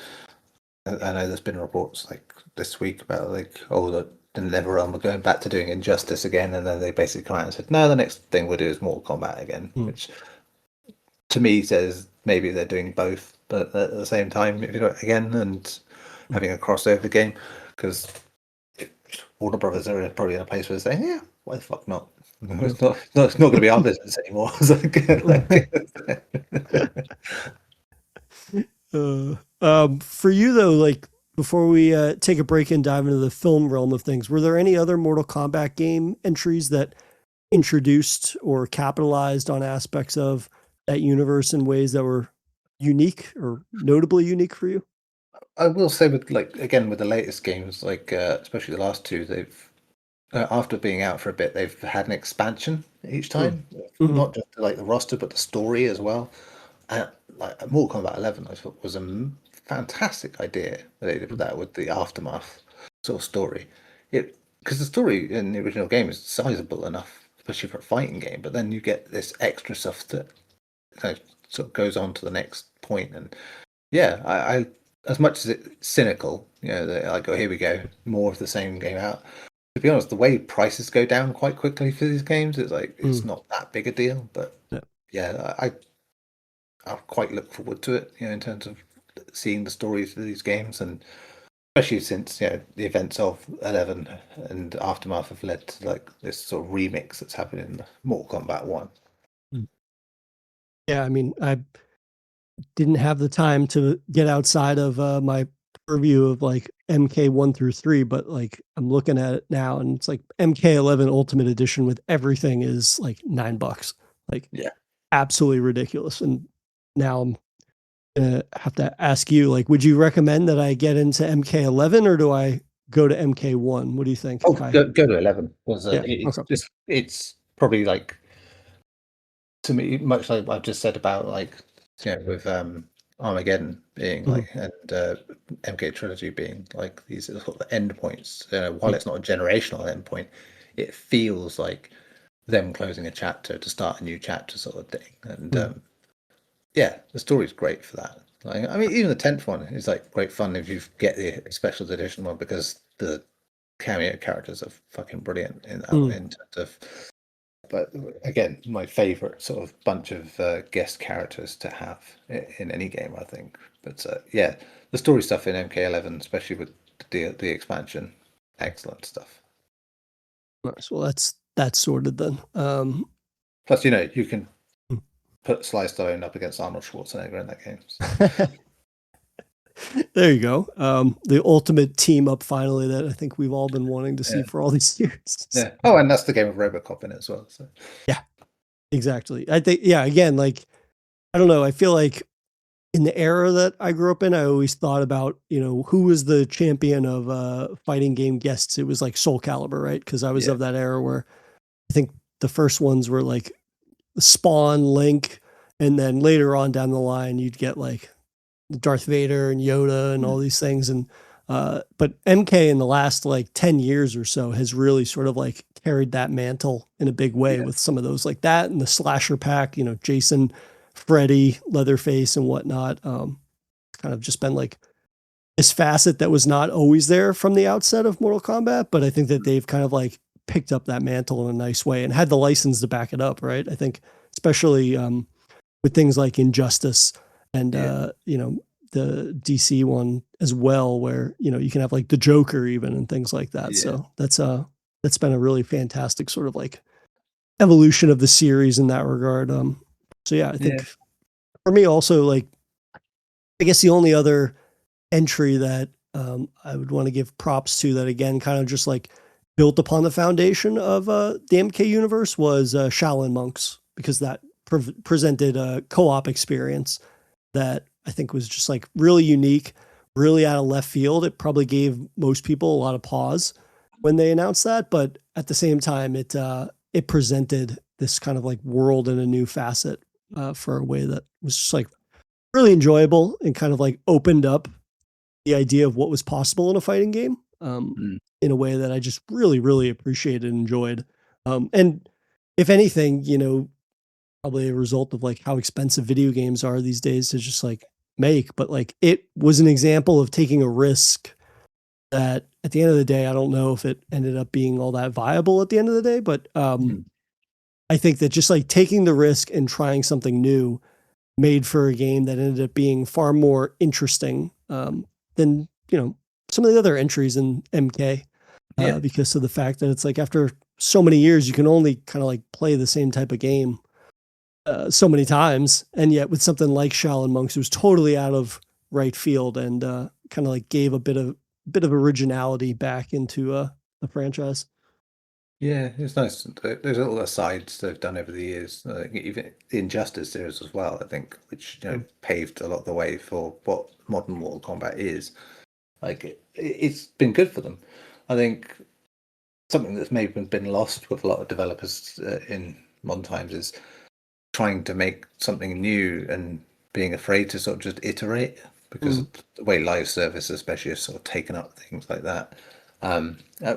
I know there's been reports like this week about like, oh, the NetherRealm are going back to doing Injustice again, and then they basically come out and said, no, the next thing we'll do is Mortal Kombat again, Hmm. which to me says maybe they're doing both, but at the same time, if you do it again and having a crossover game, because Warner Brothers are probably in a place where they're saying, yeah, why the fuck not? It's not going to be our business anymore. For you though, like before we take a break and dive into the film realm of things, were there any other Mortal Kombat game entries that introduced or capitalized on aspects of that universe in ways that were unique or notably unique for you? I will say with again with the latest games, especially the last two, they've after being out for a bit, they've had an expansion each Mm. time, Mm-hmm. not just like the roster, but the story as well. Like Mortal Kombat 11, I thought was a fantastic idea that they did with that, with the aftermath sort of story. It because the story in the original game is sizable enough, especially for a fighting game. But then you get this extra stuff that sort of goes on to the next point, and yeah, I as much as it's cynical, like, oh, here we go, more of the same game out. To be honest, the way prices go down quite quickly for these games, it's like it's Mm. not that big a deal. But Yeah. yeah, I quite look forward to it, in terms of seeing the stories of these games, and especially since the events of 11 and Aftermath have led to like this sort of remix that's happened in Mortal Kombat 1. Mm. Yeah, I mean, I didn't have the time to get outside of my purview of like MK1 through 3, but like I'm looking at it now and it's like MK11 Ultimate Edition with everything is like $9. Like Yeah. absolutely ridiculous. And now I'm gonna have to ask you, like, would you recommend that I get into MK11 or do I go to MK1? What do you think? Oh, If I, go to 11 was yeah, it's okay. just it's probably like, to me, much like I've just said about with Armageddon being Mhm. like, and MK Trilogy being like these sort of endpoints. While Mm. it's not a generational endpoint, it feels like them closing a chapter to start a new chapter, sort of thing. And Mm. yeah, the story's great for that. Like, I mean, even the 10th one is like great fun if you get the special edition one, because the cameo characters are fucking brilliant in that, Mm. in terms of. But again, my favorite sort of bunch of guest characters to have in any game, I think. But yeah, the story stuff in MK11, especially with the expansion, excellent stuff. Nice. Well, that's sorted then. Plus, you can put Sly Stallone up against Arnold Schwarzenegger in that game. So. There you go. The ultimate team up finally that I think we've all been wanting to see Yeah, for all these years. yeah. Oh, and that's the game of RoboCop in it as well. So Yeah, exactly. I think, yeah, again, like, I don't know. I feel like in the era that I grew up in, I always thought about, who was the champion of fighting game guests. It was like Soul Calibur, right? Because I was yeah, of that era where I think the first ones were like Spawn, Link, and then later on down the line, you'd get like Darth Vader and Yoda and all these things. And but MK in the last like 10 years or so has really sort of like carried that mantle in a big way yeah, with some of those like that and the slasher pack, Jason, Freddy, Leatherface and whatnot. Kind of just been like this facet that was not always there from the outset of Mortal Kombat, but I think that they've kind of like picked up that mantle in a nice way and had the license to back it up, right? I think especially with things like Injustice and yeah, the DC one as well, where you can have like the Joker even and things like that. yeah, So that's been a really fantastic sort of like evolution of the series in that regard. So yeah, I yeah. think for me also like I guess the only other entry that I would want to give props to that again kind of just like built upon the foundation of the MK universe was Shaolin Monks because that presented a co-op experience that I think was just like really unique, really out of left field. It probably gave most people a lot of pause when they announced that, but at the same time, it presented this kind of like world in a new facet for a way that was just like really enjoyable and kind of like opened up the idea of what was possible in a fighting game Mm. in a way that I just really, really appreciated and enjoyed. And if anything, probably a result of like how expensive video games are these days to just like make, but like it was an example of taking a risk that at the end of the day, I don't know if it ended up being all that viable at the end of the day, but Mm. I think that just like taking the risk and trying something new made for a game that ended up being far more interesting than some of the other entries in MK, Yeah. because of the fact that it's like after so many years, you can only kind of like play the same type of game so many times, and yet with something like Shaolin Monks, it was totally out of right field and kind of like gave a bit of originality back into the franchise. Yeah, it's nice. There's little asides they've done over the years, even the Injustice series as well, I think, which Mm. paved a lot of the way for what modern Mortal Kombat is. Like it's been good for them. I think something that's maybe been lost with a lot of developers in modern times is trying to make something new and being afraid to sort of just iterate because Mm. of the way live service especially has sort of taken up things like that,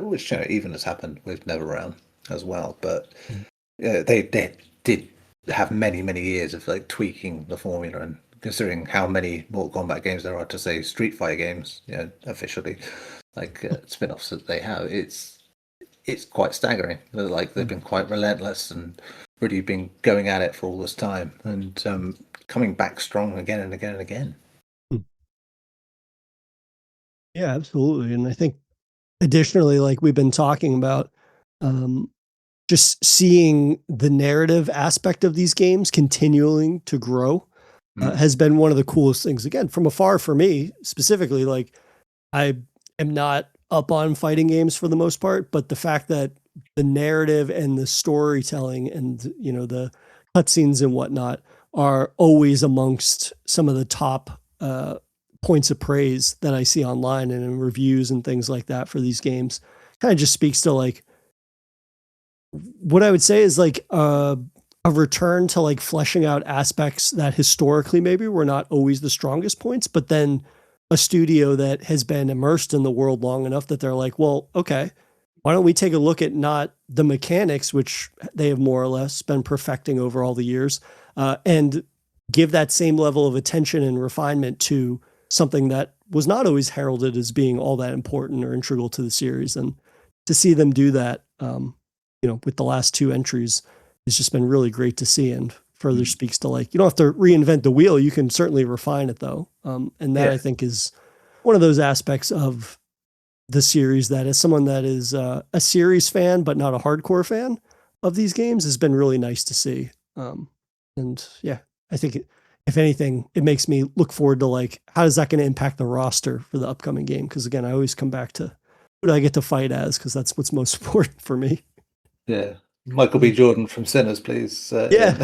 which even has happened with NetherRealm as well. But Mm. they did have many years of like tweaking the formula, and considering how many Mortal Kombat games there are to say Street Fighter games, officially, like spin-offs that they have, it's quite staggering. Like they've Mm. been quite relentless and really been going at it for all this time, and coming back strong again and again and again. Mm. Yeah, absolutely. And I think additionally, like we've been talking about, um, just seeing the narrative aspect of these games continuing to grow Mm. has been one of the coolest things. Again, from afar for me specifically, like I am not up on fighting games for the most part, but the fact that the narrative and the storytelling and the cutscenes and whatnot are always amongst some of the top points of praise that I see online and in reviews and things like that for these games, kind of just speaks to like what I would say is like a return to like fleshing out aspects that historically maybe were not always the strongest points, but then a studio that has been immersed in the world long enough that they're like, well, okay, why don't we take a look at not the mechanics, which they have more or less been perfecting over all the years, and give that same level of attention and refinement to something that was not always heralded as being all that important or integral to the series. And to see them do that, with the last two entries, it's just been really great to see, and further Mm. speaks to like you don't have to reinvent the wheel. You can certainly refine it though, and that Yeah, I think is one of those aspects of the series that, as someone that is a series fan but not a hardcore fan of these games, has been really nice to see. And yeah, I think if anything, it makes me look forward to like how is that going to impact the roster for the upcoming game? Because again, I always come back to who do I get to fight as because that's what's most important for me. yeah. Michael B. Jordan from Sinners, please. Yeah.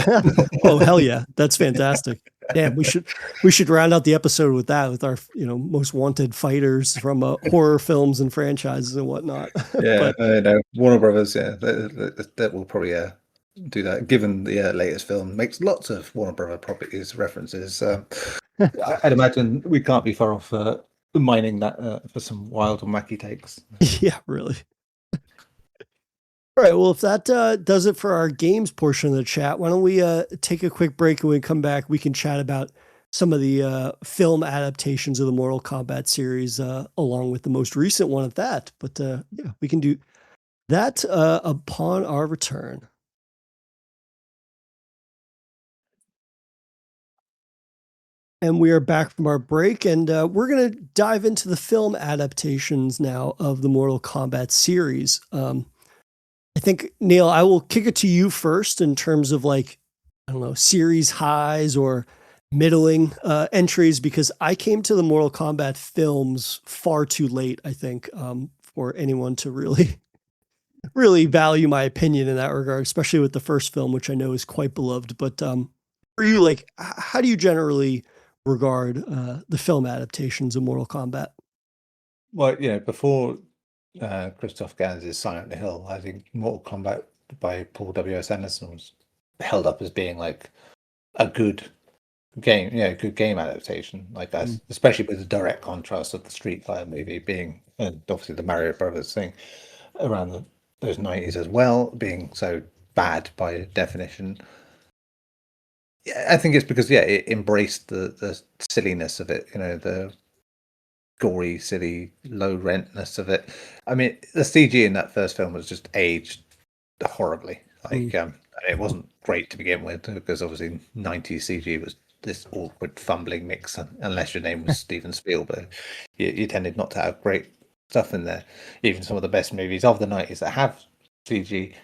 Oh hell yeah, that's fantastic. Damn, we should round out the episode with that, with our most wanted fighters from horror films and franchises and whatnot. Yeah, But I know Warner Brothers. Yeah, that will probably do that. Given the latest film makes lots of Warner Brother properties references, I'd imagine we can't be far off mining that for some wild and wacky takes. yeah, really. All right. Well, if that does it for our games portion of the chat, why don't we take a quick break, and when we come back, we can chat about some of the film adaptations of the Mortal Kombat series, along with the most recent one at that. But yeah, we can do that upon our return. And we are back from our break, and we're going to dive into the film adaptations now of the Mortal Kombat series. I think, Neil, I will kick it to you first in terms of like, I don't know, series highs or middling entries, because I came to the Mortal Kombat films far too late, I think, for anyone to really, really value my opinion in that regard, especially with the first film, which I know is quite beloved. But for you, like, how do you generally regard the film adaptations of Mortal Kombat? Well, before Christoph Gans's Silent Hill, I think Mortal Kombat by Paul W.S. Anderson was held up as being like a good game, good game adaptation like that, Mm. especially with the direct contrast of the Street Fighter movie being, and obviously the Mario Brothers thing around those 90s as well, being so bad by definition. Yeah, I think it's because it embraced the silliness of it, the gory, silly, low rentness of it. I mean, the CG in that first film was just aged horribly. Mm. Like, it wasn't great to begin with because obviously 90s CG was this awkward fumbling mix, unless your name was Steven Spielberg. You tended not to have great stuff in there. Even some of the best movies of the 90s that have CG,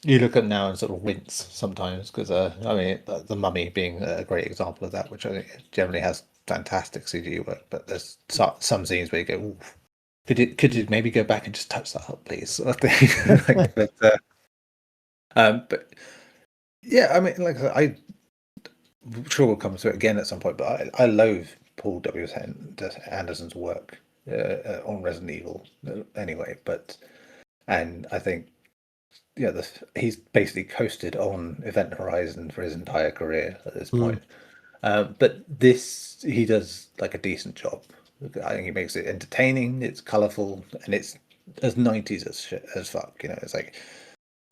you look at now and sort of wince sometimes because I mean, the Mummy being a great example of that, which I think generally has fantastic CG work, but there's some scenes where you go, "Ooh, could you maybe go back and just touch that up, please?" Sort of thing. Like, but yeah, I mean, like I sure we'll come to it again at some point, but I loathe Paul W. Anderson's work on Resident Evil anyway. But and I think he's basically coasted on Event Horizon for his entire career at this point. But this he does like a decent job. I think he makes it entertaining. It's colourful and it's as 90s as fuck. You know, it's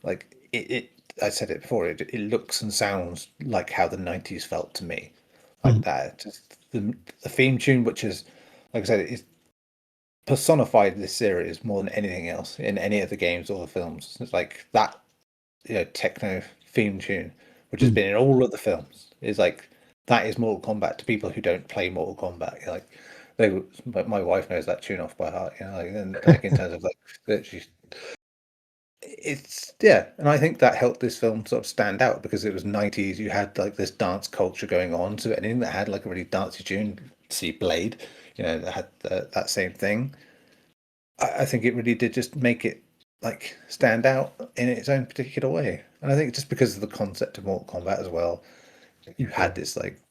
like it I said it before. It looks and sounds like how the 90s felt to me, like that. Just the theme tune, which is, like I said, it's personified this series more than anything else in any of the games or the films. It's like that, techno theme tune, which has been in all of the films, is like that is Mortal Kombat to people who don't play Mortal Kombat. Like my wife knows that tune off by heart. You know, like in terms of like she's it's yeah, and I think that helped this film sort of stand out because it was 90s. You had like this dance culture going on, so anything that had like a really dancey tune, see Blade, that had that same thing. I think it really did just make it like stand out in its own particular way, and I think just because of the concept of Mortal Kombat as well, you had this like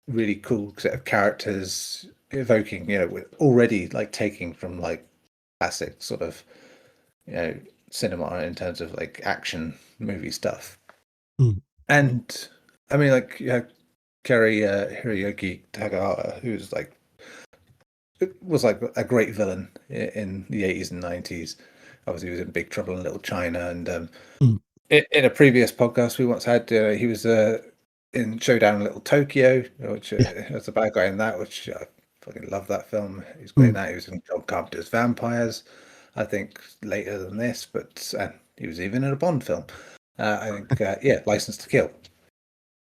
really cool set of characters evoking, with already like taking from like classic sort of cinema in terms of like action movie stuff. And I mean, like, Kerry Hiroyuki Takahata, who's like was like a great villain in the 80s and 90s. Obviously, he was in Big Trouble in Little China, and in a previous podcast we once had, he was in Showdown in Little Tokyo, which was the bad guy in that, which I fucking love that film. He's great in that. He was in John Carpenter's Vampires, I think later than this, but he was even in a Bond film. I think, License to Kill.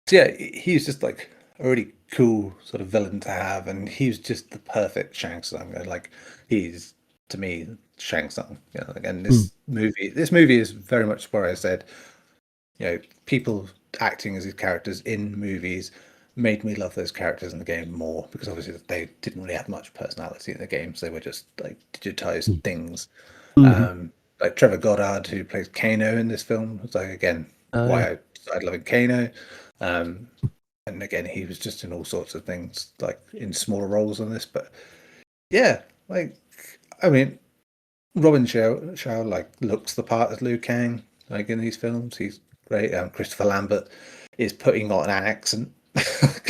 So yeah, he's just like a really cool sort of villain to have, and he's just the perfect Shang Tsung. Like he's to me Shang Tsung. And this movie is very much where I said, people acting as these characters in movies made me love those characters in the game more because obviously they didn't really have much personality in the games. They were just like digitized things. Like Trevor Goddard, who plays Kano in this film, was like again why I started loving Kano. And again, he was just in all sorts of things, like in smaller roles on this. But yeah, like I mean, Robin Shaw like looks the part as Liu Kang, like in these films. He's great. Christopher Lambert is putting on an accent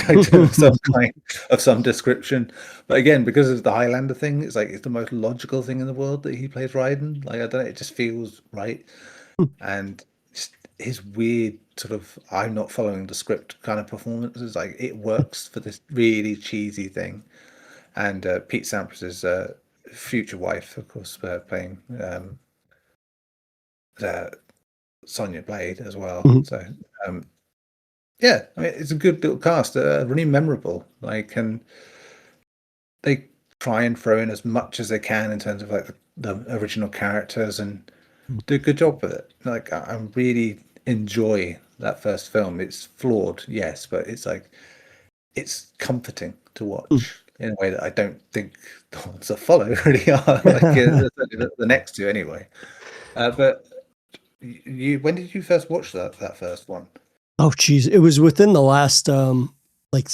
of some description. But again, because of the Highlander thing, it's like it's the most logical thing in the world that he plays Raiden. Like I don't know, it just feels right. And just his weird sort of I'm not following the script kind of performances, like it works for this really cheesy thing. And Pete Sampras's future wife, of course, playing Sonya Blade as well. So yeah, I mean it's a good little cast, really memorable. Like, and they try and throw in as much as they can in terms of like the original characters and do a good job with it. Like I really enjoy that first film. It's flawed, yes, but it's like it's comforting to watch in a way that I don't think the ones that follow really are. Like the next two, anyway. But when did you first watch that first one? Oh, geez, it was within the last like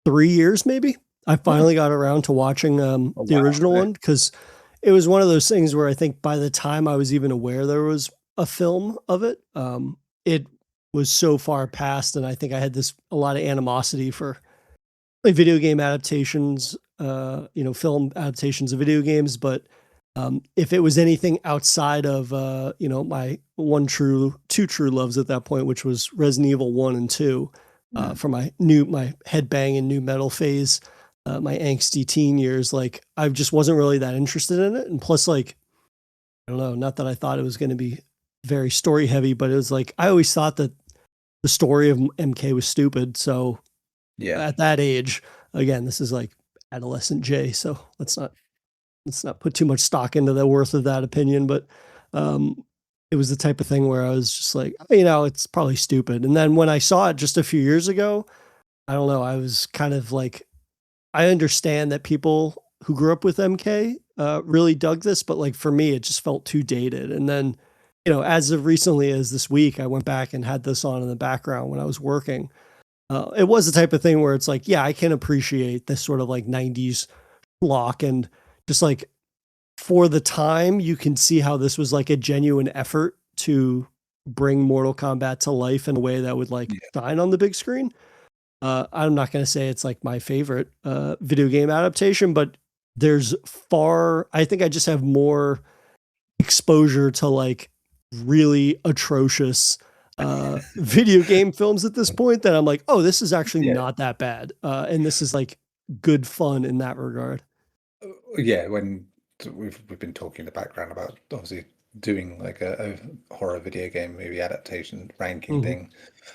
3 years, maybe. I finally got around to watching the original one because it was one of those things where I think by the time I was even aware there was a film of it, it was so far past, and I think I had a lot of animosity for like video game adaptations, film adaptations of video games. But if it was anything outside of my two true loves at that point, which was Resident Evil 1 and 2, for my headbang and new metal phase, my angsty teen years, like I just wasn't really that interested in it. And plus, like, I don't know, not that I thought it was going to be very story heavy, but it was like I always thought that the story of MK was stupid. So Yeah. at that age. Again, this is like adolescent Jay, so let's not put too much stock into the worth of that opinion, but um, it was the type of thing where I was just like, it's probably stupid. And then when I saw it just a few years ago, I don't know, I was kind of like, I understand that people who grew up with MK really dug this, but like for me, it just felt too dated. And then, as of recently as this week, I went back and had this on in the background when I was working. It was the type of thing where it's like, yeah, I can appreciate this sort of like 90s lock and just like for the time, you can see how this was like a genuine effort to bring Mortal Kombat to life in a way that would like Yeah. shine on the big screen. I'm not going to say it's like my favorite video game adaptation, but I think I just have more exposure to like really atrocious video game films at this point that I'm like, oh, this is actually Yeah. not that bad. And this is like good fun in that regard. Yeah, when we've been talking in the background about obviously doing like a horror video game movie adaptation ranking Mhm. thing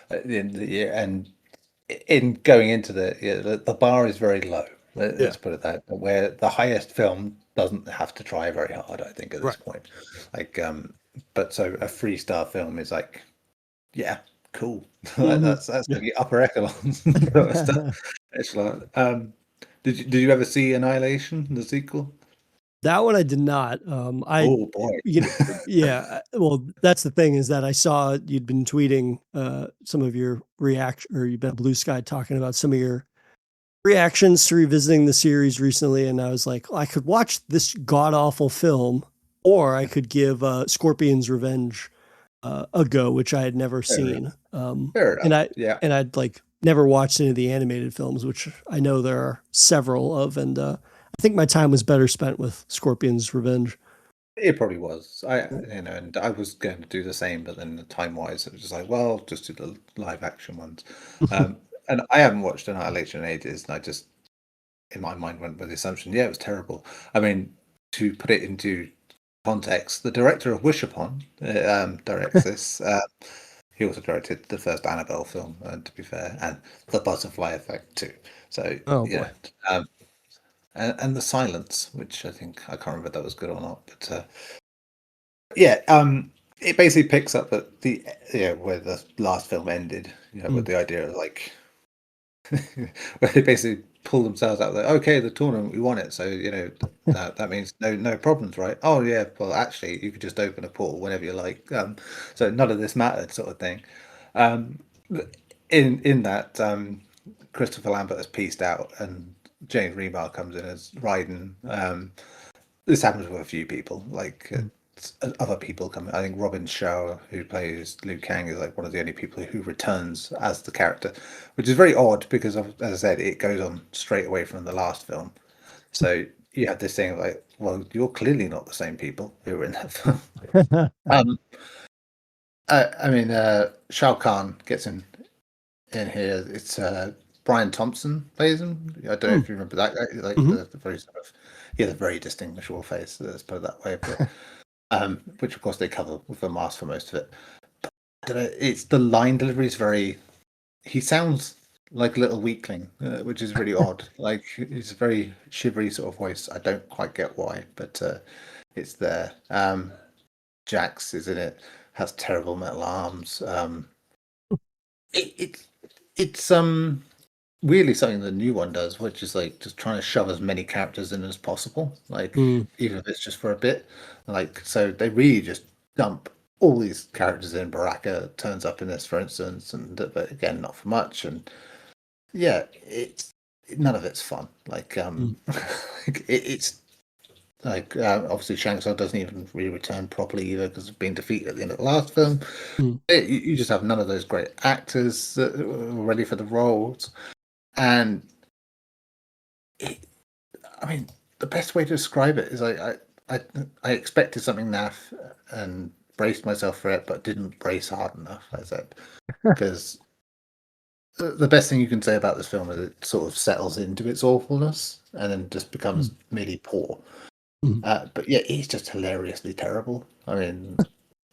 at the end of the year, and in going into the bar is very low. Yeah. Let's put it that, where the highest film doesn't have to try very hard, I think, at this Right. point. Like, but so a 3-star film is like, yeah, cool. Mhm. That's Yeah. the upper echelon sort of stuff. Echelon. Did you ever see Annihilation, the sequel? That one I did not. Oh boy. you know, yeah. Well, that's the thing is that I saw you'd been tweeting some of your reaction, or you've been Blue Sky talking about some of your reactions to revisiting the series recently, and I was like, I could watch this god awful film, or I could give Scorpion's Revenge a go, which I had never Fair enough. seen. Fair And enough. I Yeah, and I'd like never watched any of the animated films, which I know there are several of, and I think my time was better spent with Scorpion's Revenge. it probably was. And I was going to do the same, but then time-wise, it was just like, well, just do the live action ones. Um, and I haven't watched Annihilation in ages, and I just, in my mind, went with the assumption, yeah, it was terrible. I mean, to put it into context, the director of Wish Upon directs this. He also directed the first Annabelle film, to be fair, and The Butterfly Effect too. So Oh boy. yeah, um, and The Silence, which I can't remember if that was good or not, but yeah, it basically picks up at the where the last film ended, with Mm. the idea of like where they basically pull themselves out like, okay, the tournament, we won it, so that means no problems, right? Oh yeah, well actually you could just open a portal whenever you like, so none of this mattered, sort of thing. Um, in that, Christopher Lambert has pieced out, and James Remar comes in as Raiden. This happens with a few people, like Mm. other people come. I think Robin Shaw, who plays Liu Kang, is like one of the only people who returns as the character, which is very odd because, as I said, it goes on straight away from the last film. So you have this thing of like, well, you're clearly not the same people who were in that film. Um, I mean, Shao Kahn gets in here. It's Brian Thompson plays him. I don't know Mm. if you remember that guy. Like Mhm. the very sort of, he has a very distinguishable face. Let's put it that way. But which of course they cover with a mask for most of it. I don't know, it's the line delivery is very. He sounds like a little weakling, which is really odd. Like it's a very shivery sort of voice. I don't quite get why, but it's there. Jax is in it. Has terrible metal arms. It, it it's weirdly something the new one does, which is like just trying to shove as many characters in as possible, like Mm. even if it's just for a bit. Like so they really just dump all these characters in. Baraka turns up in this, for instance, and but again not for much. And yeah, it's none of it's fun. Like Mm. it's like obviously Shang Tsung doesn't even really return properly either because of being defeated at the end of the last film. Mm. You just have none of those great actors that were ready for the roles. And it, I mean, the best way to describe it is I, I expected something naff and braced myself for it, but didn't brace hard enough. I said because the best thing you can say about this film is it sort of settles into its awfulness and then just becomes Mm. merely poor. Mm. But yeah, it's just hilariously terrible. I mean,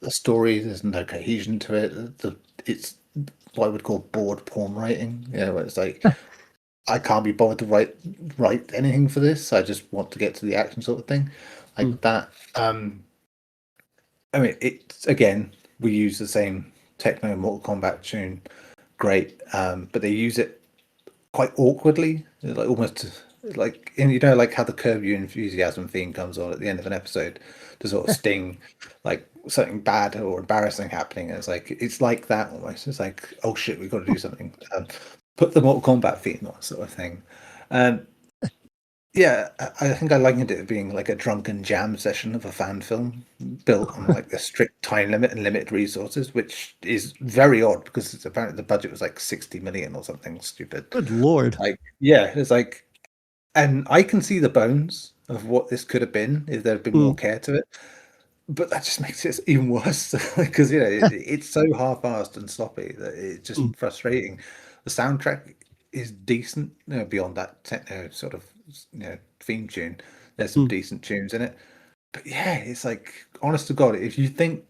the story there's no cohesion to it. It's what I would call bored porn writing. Where it's like I can't be bothered to write anything for this. I just want to get to the action sort of thing, Mm, like that. I mean, it's again, we use the same techno Mortal Kombat tune, great, but they use it quite awkwardly, like almost like, and you know, like how the Curb Your Enthusiasm theme comes on at the end of an episode to sort of sting like something bad or embarrassing happening. And it's like that almost. It's like, oh shit, we've got to do something. Put the Mortal Kombat theme on, sort of thing. Um, yeah, I think I likened it being like a drunken jam session of a fan film built on like a strict time limit and limited resources, which is very odd because it's apparently the budget was like 60 million or something stupid. good lord. Like, yeah, it's like, and I can see the bones of what this could have been if there had been more Mm, care to it, but that just makes it even worse because it's so half-assed and sloppy that it's mm, just frustrating. The soundtrack is decent, beyond that techno sort of theme tune. There's some mm, decent tunes in it, but yeah, it's like, honest to God, if you think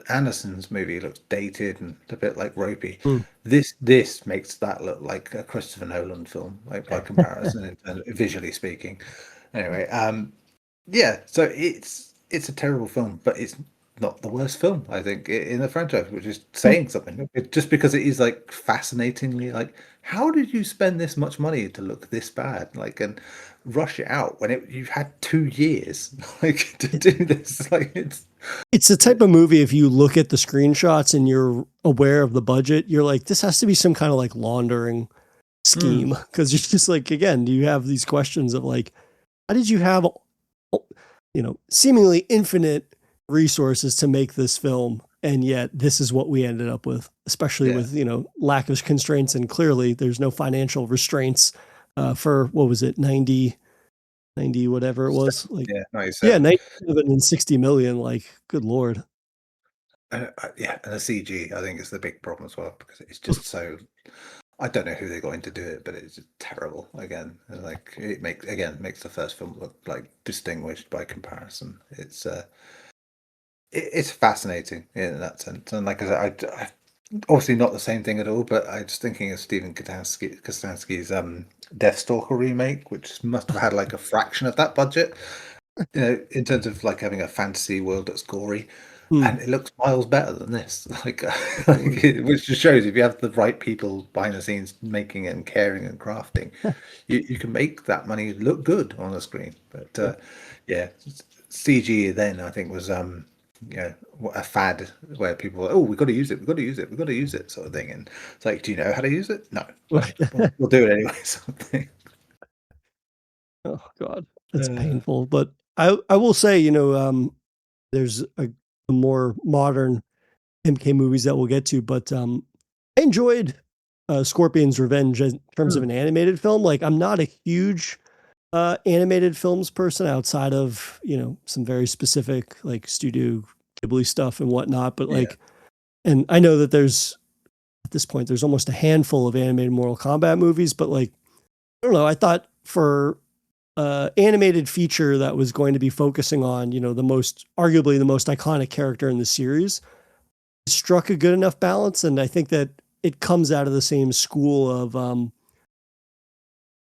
Anderson's movie looks dated and a bit like ropey, mm. this makes that look like a Christopher Nolan film, like by comparison, visually speaking. Anyway, yeah, so it's a terrible film, but it's not the worst film, I think, in the franchise, which is saying something. Just because it is like fascinatingly like, how did you spend this much money to look this bad, like, and rush it out when you've had 2 years like to do this? Like, It's the type of movie, if you look at the screenshots and you're aware of the budget, you're like, this has to be some kind of like laundering scheme. mm, Because you're just like, again, you have these questions of like, how did you have, seemingly infinite resources to make this film? And yet this is what we ended up with, especially yeah, with, lack of constraints. And clearly there's no financial restraints for, what was it, 90 whatever it was. Like, yeah, yeah, 97. 97 and 60 million. Like, good Lord. Yeah, and the CG, I think, is the big problem as well because it's just so. I don't know who they got in to do it, but it's just terrible. Again, and, like, it makes the first film look like distinguished by comparison. It's fascinating in that sense, and like I said, obviously not the same thing at all. But I'm just thinking of Stephen Kostanski's Deathstalker remake, which must have had like a fraction of that budget, in terms of like having a fantasy world that's gory, Hmm. and it looks miles better than this. Which just shows if you have the right people behind the scenes making it and caring and crafting, you can make that money look good on the screen. But Yeah. yeah, CG then I think was a fad where people were, oh, we've got to use it, we've got to use it, we've got to use it, sort of thing. And it's like, do you know how to use it? No, well, we'll do it anyway. Something. Oh God, that's Uh, painful. But I will say, there's a more modern MK movies that we'll get to, but I enjoyed Scorpion's Revenge in terms of hmm, an animated film. Like, I'm not a huge animated films person outside of some very specific like Studio Ghibli stuff and whatnot. But yeah, like, and I know that there's at this point there's almost a handful of animated Mortal Kombat movies, but like, I don't know. I thought for animated feature that was going to be focusing on arguably the most iconic character in the series, struck a good enough balance. And I think that it comes out of the same school of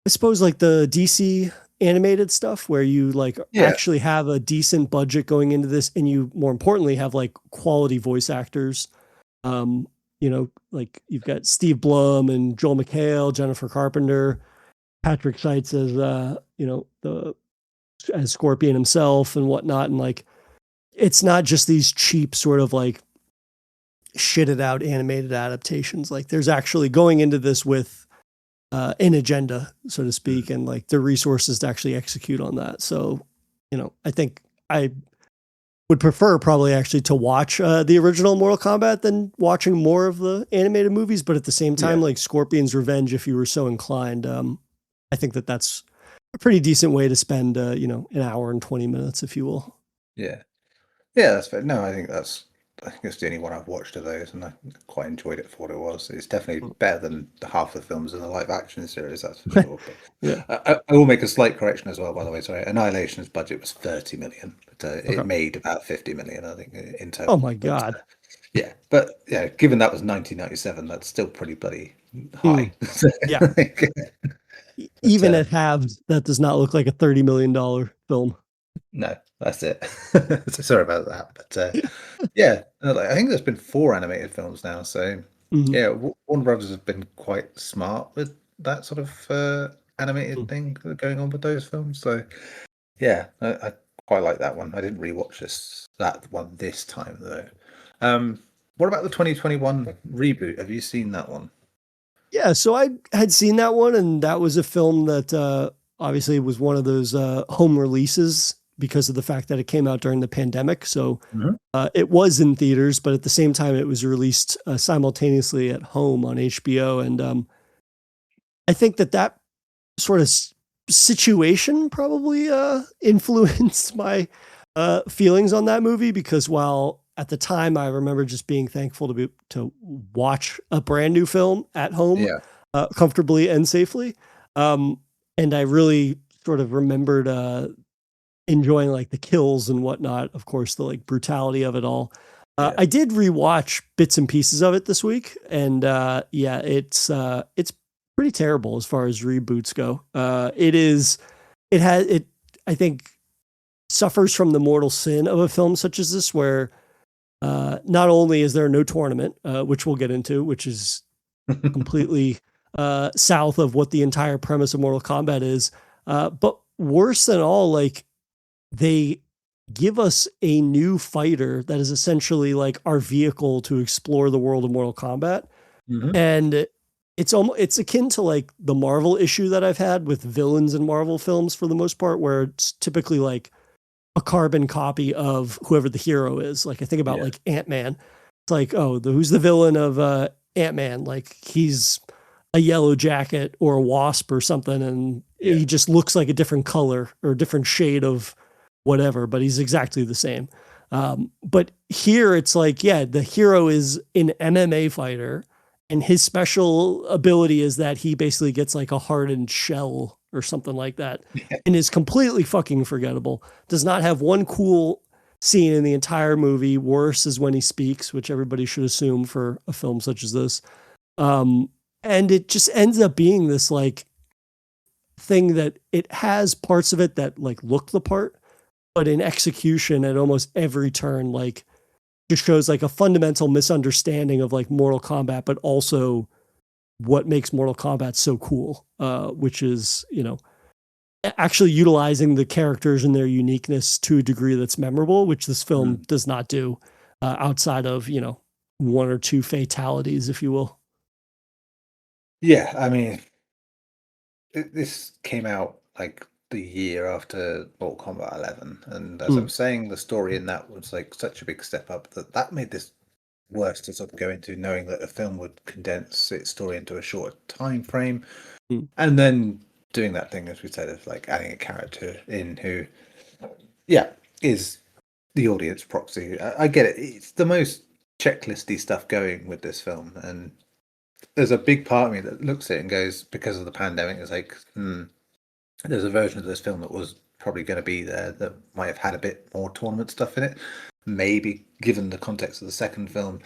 I suppose like the DC animated stuff where you like yeah, actually have a decent budget going into this, and you more importantly have like quality voice actors. Like you've got Steve Blum and Joel McHale, Jennifer Carpenter, Patrick Seitz as the as Scorpion himself and whatnot. And like, it's not just these cheap sort of like shitted out animated adaptations. Like, there's actually going into this with an agenda, so to mm, speak, and like the resources to actually execute on that. So, I think I would prefer probably actually to watch the original Mortal Kombat than watching more of the animated movies. But at the same time, yeah, like Scorpion's Revenge, if you were so inclined, I think that that's a pretty decent way to spend, an hour and 20 minutes, if you will. yeah. Yeah, that's fair. No, I think it's the only one I've watched of those, and I quite enjoyed it for what it was. It's definitely better than the half the films in the live action series, that's for sure. But Yeah. I will make a slight correction as well, by the way. Sorry, Annihilation's budget was 30 million, but Okay. it made about 50 million, I think, in Oh total. my But God. yeah, but yeah, given that was 1997, that's still pretty bloody Mm, high. yeah. But Even at halves, that does not look like a $30 million film. no, that's it. So sorry about that. But yeah, like, I think there's been 4 animated films now. So Mhm. yeah, Warner Brothers have been quite smart with that sort of animated Mm. thing going on with those films. So yeah, I quite like that one. I didn't rewatch that one this time though. What about the 2021 reboot? Have you seen that one? Yeah, so I had seen that one, and that was a film that obviously was one of those home releases because of the fact that it came out during the pandemic. So Mhm. it was in theaters, but at the same time, it was released simultaneously at home on HBO. And I think that sort of situation probably influenced my feelings on that movie because while at the time I remember just being thankful to watch a brand new film at home Yeah, comfortably and safely, um, and I really sort of remembered enjoying like the kills and whatnot. Of course, the like brutality of it all. yeah. I did rewatch bits and pieces of it this week, and yeah, it's pretty terrible as far as reboots go. It is. It has it. I think suffers from the mortal sin of a film such as this, where not only is there no tournament, which we'll get into, which is completely south of what the entire premise of Mortal Kombat is, but worse than all, like they give us a new fighter that is essentially like our vehicle to explore the world of Mortal Kombat. Hmm. And it's akin to like the Marvel issue that I've had with villains in Marvel films for the most part, where it's typically like a carbon copy of whoever the hero is. Like I think about Yeah, like Ant-Man. It's like, oh, who's the villain of Ant-Man? Like he's a yellow jacket or a wasp or something, and yeah. he just looks like a different color or a different shade of whatever, but he's exactly the same. But here it's like, yeah, the hero is an MMA fighter, and his special ability is that he basically gets like a hardened shell or something like that, and is completely fucking forgettable. Does not have one cool scene in the entire movie. Worse is when he speaks, which everybody should assume for a film such as this. Um, and it just ends up being this like thing that it has parts of it that like look the part, but in execution at almost every turn, like just shows like a fundamental misunderstanding of like Mortal Kombat, but also what makes Mortal Kombat so cool, which is, you know, actually utilizing the characters and their uniqueness to a degree that's memorable, which this film Mm. does not do outside of, you know, one or two fatalities, if you will. Yeah, I mean, this came out like the year after Mortal Kombat 11, and as I Mm, was saying, the story in that was like such a big step up that that made this worse to sort of go into, knowing that a film would condense its story into a shorter time frame, mm, and then doing that thing, as we said, of like adding a character in who, yeah, is the audience proxy. I get it. It's the most checklisty stuff going with this film, and there's a big part of me that looks at it and goes, because of the pandemic, it's like, there's a version of this film that was probably going to be there that might have had a bit more tournament stuff in it. Maybe, given the context of the second film,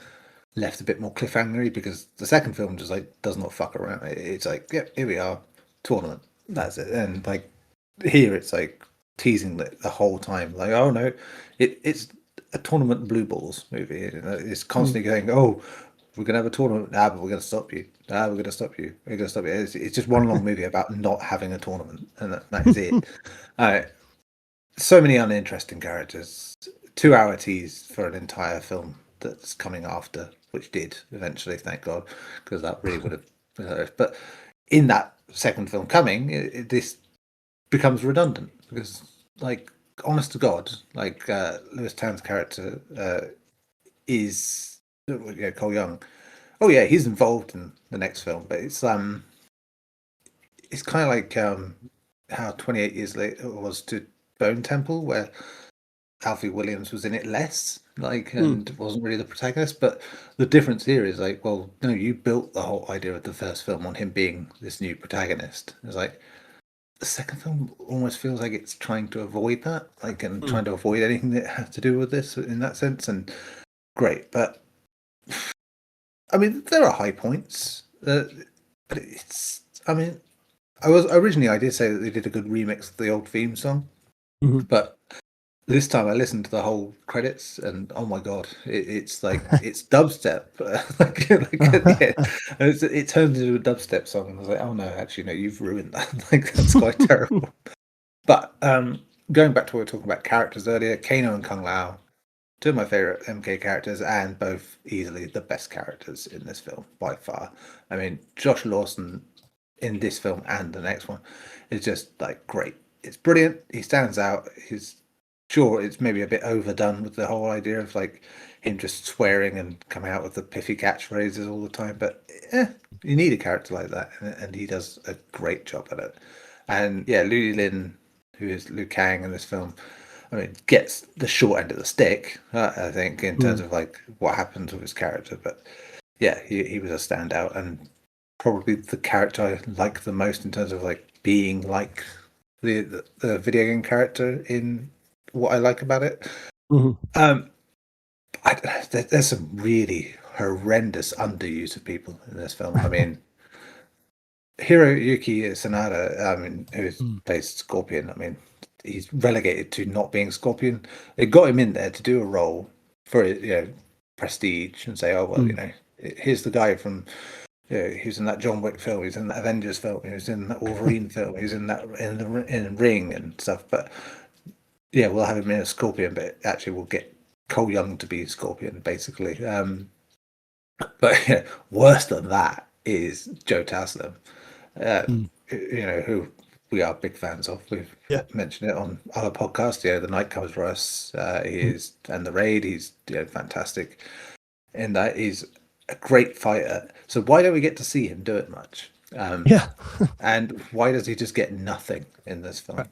left a bit more cliffhangery, because the second film just like does not fuck around. It's like, yep, here we are, tournament. That's it. And like here, it's like teasing the whole time. Like, oh no, it's a tournament blue balls movie. It's mm, constantly going, oh, we're gonna have a tournament. Ah, but we're gonna stop you. Ah, we're gonna stop you. We're gonna stop you. It's just one long movie about not having a tournament, and that is it. Uh, so many uninteresting characters. 2 hour tease for an entire film that's coming after, which did eventually, thank God, because that really would have. But in that second film coming, this becomes redundant because, like, honest to God, like Lewis Town's character is Cole Young. Oh yeah, he's involved in the next film, but it's kind of like how 28 Years Later was to Bone Temple, where Alfie Williams was in it less, like, mm, and wasn't really the protagonist. But the difference here is like, well, no, you built the whole idea of the first film on him being this new protagonist. It's like the second film almost feels like it's trying to avoid that, like, and mm. trying to avoid anything that has to do with this in that sense. And great, but I mean, there are high points. but it's. I mean, I did say that they did a good remix of the old theme song, Mhm. but this time I listened to the whole credits, and oh my god, it's like it's dubstep. Like at the end, and it turns into a dubstep song, and I was like, oh no, actually no, you've ruined that. Like that's quite terrible. But going back to what we were talking about characters earlier, Kano and Kung Lao, two of my favorite MK characters, and both easily the best characters in this film by far. I mean, Josh Lawson in this film and the next one is just like great. It's brilliant. He stands out. He's sure it's maybe a bit overdone with the whole idea of like him just swearing and coming out with the pithy catchphrases all the time, but you need a character like that, and he does a great job at it. And yeah, Lu Lin, who is Liu Kang in this film, I mean, gets the short end of the stick, I think, in terms Mm. of like what happens with his character. But yeah, he was a standout, and probably the character I like the most in terms of like being like the video game character in what I like about it. Mhm. Um, there's some really horrendous underuse of people in this film. I mean, Hiroyuki Sanada, I mean, who Mm. plays Scorpion, I mean, he's relegated to not being Scorpion. They got him in there to do a role for prestige and say, oh well, Mm. here's the guy from he was in that John Wick film, he was in that Avengers film, he was in that Wolverine film, he was in that in Ring and stuff. But yeah, we'll have him in a Scorpion, but actually we'll get Cole Young to be Scorpion, basically. But yeah, worse than that is Joe Taslim, Mm. who we are big fans of. We've Yeah. mentioned it on other podcasts. The Night Comes for Us. He Mm. is, and the Raid. He's fantastic in that. He's a great fighter. So why don't we get to see him do it much? Yeah. And why does he just get nothing in this film?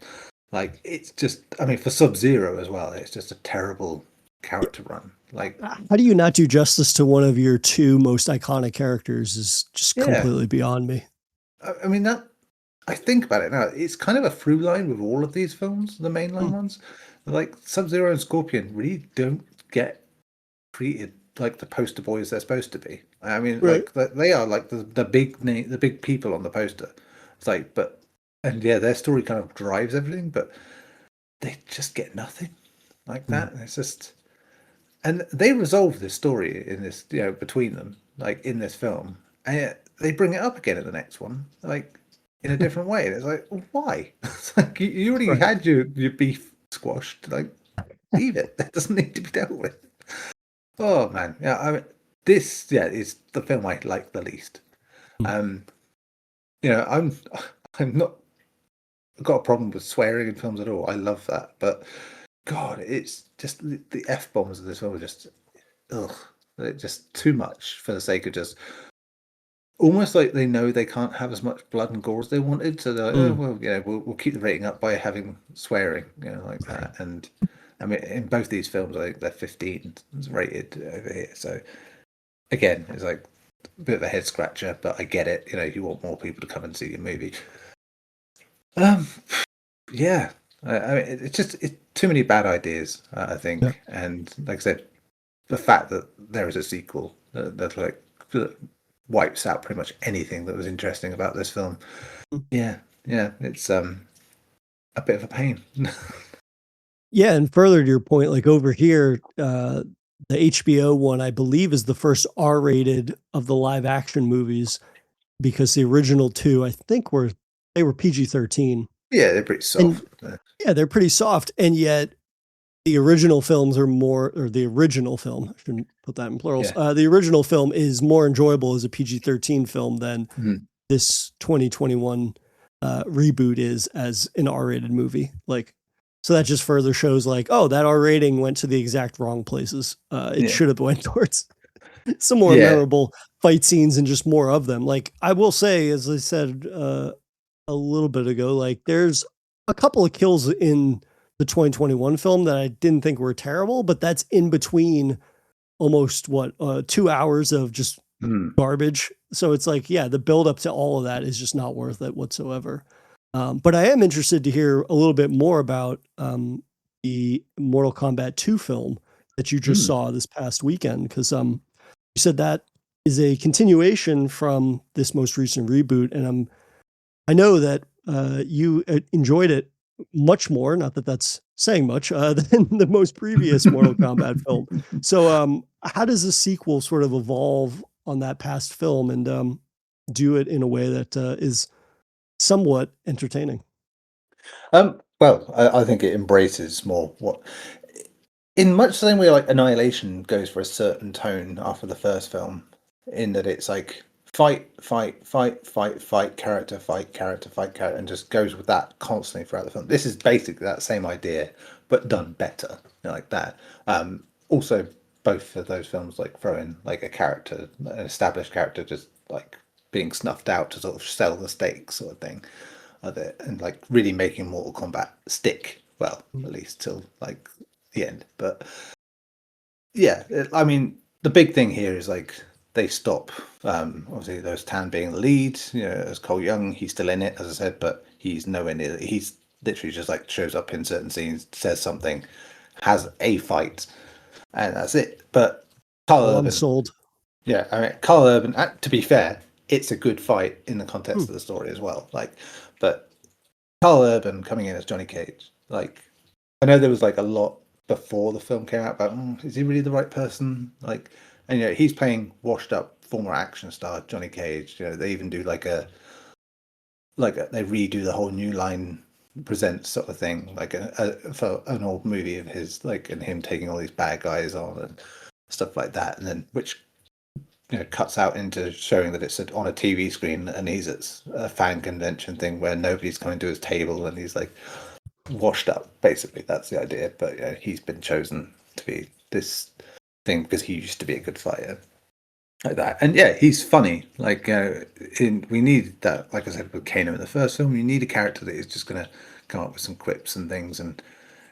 Like it's just, I mean, for Sub-Zero as well, it's just a terrible character run. Like, How do you not do justice to one of your two most iconic characters is just yeah, completely beyond me. I mean that. I think about it now. It's kind of a through line with all of these films, the mainline Mm. ones. Like Sub-Zero and Scorpion really don't get treated like the poster boys they're supposed to be. I mean, Right. like they are like the big name, the big people on the poster. It's like, but and yeah, their story kind of drives everything, but they just get nothing like Mm. that. And it's just, and they resolve this story in this, between them, like in this film, and yet they bring it up again in the next one, like in a different way. And it's like, well, why? It's like you already Right. had your beef squashed. Like, leave it. That doesn't need to be dealt with. Oh man, yeah. I mean, this is the film I like the least. Mm. Um, I'm not got a problem with swearing in films at all. I love that, but God, it's just the f bombs of this film are just ugh, they're just too much for the sake of just almost like they know they can't have as much blood and gore as they wanted, so they're like, oh Mm. well, we'll keep the rating up by having swearing, like that. And I mean, in both these films, I think they're 15 rated over here. So again, it's like a bit of a head scratcher, but I get it. You want more people to come and see your movie. Um, yeah, I mean, it's too many bad ideas, I Yeah. think, and like I said, the fact that there is a sequel that wipes out pretty much anything that was interesting about this film. Mm. Yeah, yeah, it's a bit of a pain. Yeah, and further to your point, like over here, the HBO one, I believe, is the first R-rated of the live action movies because the original two, I think, they were PG-13. Yeah, they're pretty And soft. yeah, they're pretty soft, and yet the original films are more, or the original film, I shouldn't put that in plurals. Yeah. The original film is more enjoyable as a PG-13 film than Mhm. this 2021 reboot is as an R-rated movie. Like, so that just further shows, like, oh, that R rating went to the exact wrong places. It Yeah. should have went towards some more Yeah. memorable fight scenes and just more of them. Like, I will say, as I said a little bit ago, like, there's a couple of kills in the 2021 film that I didn't think were terrible, but that's in between almost 2 hours of just Mhm. garbage. So it's like, yeah, the build up to all of that is just not worth it whatsoever. But I am interested to hear a little bit more about the Mortal Kombat 2 film that you just Mm. saw this past weekend because you said that is a continuation from this most recent reboot, and I know that you enjoyed it much more. Not that that's saying much than the most previous Mortal Kombat film. So, how does the sequel sort of evolve on that past film and do it in a way that is somewhat entertaining? Well, I think it embraces more what, in much the same way like Annihilation goes for a certain tone after the first film, in that it's like fight, fight, fight, fight, fight, character, fight, character, fight, character, and just goes with that constantly throughout the film. This is basically that same idea, but done better, like that. Also, both of those films like throw in like a character, an established character, just like being snuffed out to sort of sell the stakes, sort of thing of it, and like really making Mortal Kombat stick. Well, at least till like the end. But yeah, I mean, the big thing here is like they stop. Obviously, there's Tan being the lead. You know, as Cole Young, he's still in it, as I said, but he's nowhere near. He's literally just like shows up in certain scenes, says something, has a fight, and that's it. But Carl Oh, I'm Urban, sold. yeah, I mean, Carl Urban. To be fair, it's a good fight in the Hmm. context of the story as well. Like, but Carl Urban coming in as Johnny Cage, like I know there was like a lot before the film came out about is he really the right person? Like, and you know he's playing washed up former action star Johnny Cage. You know they even do they redo the whole New Line presents sort of thing, like for an old movie of his, like and him taking all these bad guys on and stuff like that, and then which cuts out into showing that it's on a TV screen and he's at a fan convention thing where nobody's coming to his table and he's like washed up. Basically, that's the idea. But he's been chosen to be this thing because he used to be a good fighter, like that. And yeah, he's funny. Like we need that. Like I said with Kano in the first film, you need a character that is just gonna come up with some quips and things. And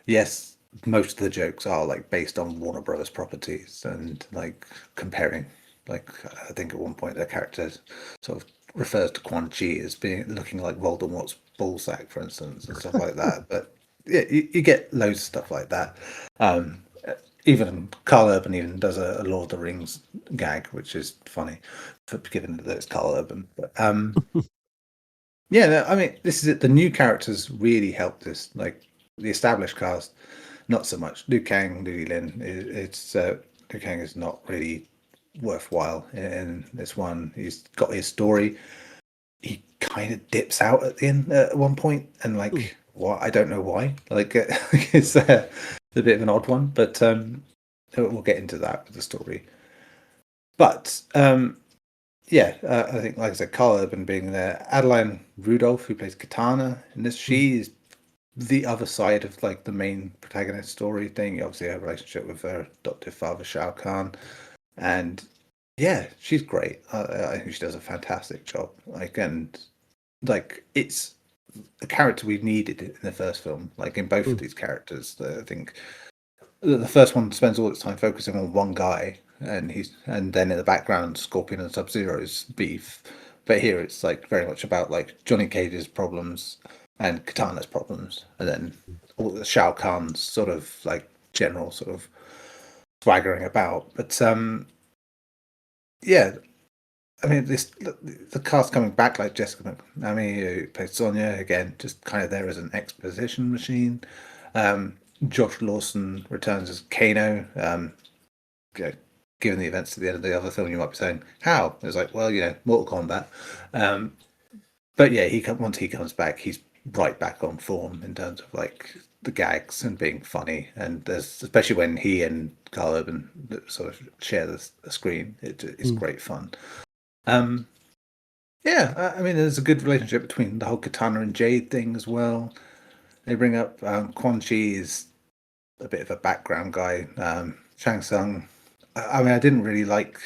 yes, most of the jokes are like based on Warner Brothers properties and like comparing. Like I think at one point the character sort of refers to Quan Chi as being looking like Voldemort's ballsack, for instance, and stuff like that. But yeah, you get loads of stuff like that. Um, Even Carl Urban even does a Lord of the Rings gag, which is funny, given that it's Carl Urban. But yeah, no, I mean, this is it. The new characters really help this. Like the established cast, not so much. Liu Kang, Liu Lin, it's Liu Kang is not really worthwhile in this one. He's got his story. He kind of dips out at the end at one point, and Hmm. like, what I don't know why. Like, it's a bit of an odd one, but we'll get into that with the story. But yeah, I think, like I said, Carl Urban being there, Adeline Rudolph, who plays Katana in this, Hmm. she is the other side of like the main protagonist story thing. Obviously, her relationship with her adoptive father Shao Kahn, and yeah, she's great. I think she does a fantastic job. Like, and like it's a character we needed in the first film. Like in both Hmm. of these characters, I think the first one spends all its time focusing on one guy, and then in the background, Scorpion and Sub Zero's beef. But here it's like very much about like Johnny Cage's problems and Katana's problems, and then all the Shao Kahn's sort of like general sort of swaggering about. But yeah, I mean this the cast coming back like Jessica McNamee who plays Sonya again, just kind of there as an exposition machine. Josh Lawson returns as Kano. You know, given the events at the end of the other film, you might be saying, "How?" It's like, well, Mortal Kombat. Um, but yeah, once he comes back, he's right back on form in terms of like the gags and being funny. And there's especially when he and Carl Urban sort of share the screen, it's Hmm. great fun. Um, yeah, I mean, there's a good relationship between the whole Katana and Jade thing as well. They bring up Quan Chi is a bit of a background guy. Shang Tsung, I mean, I didn't really like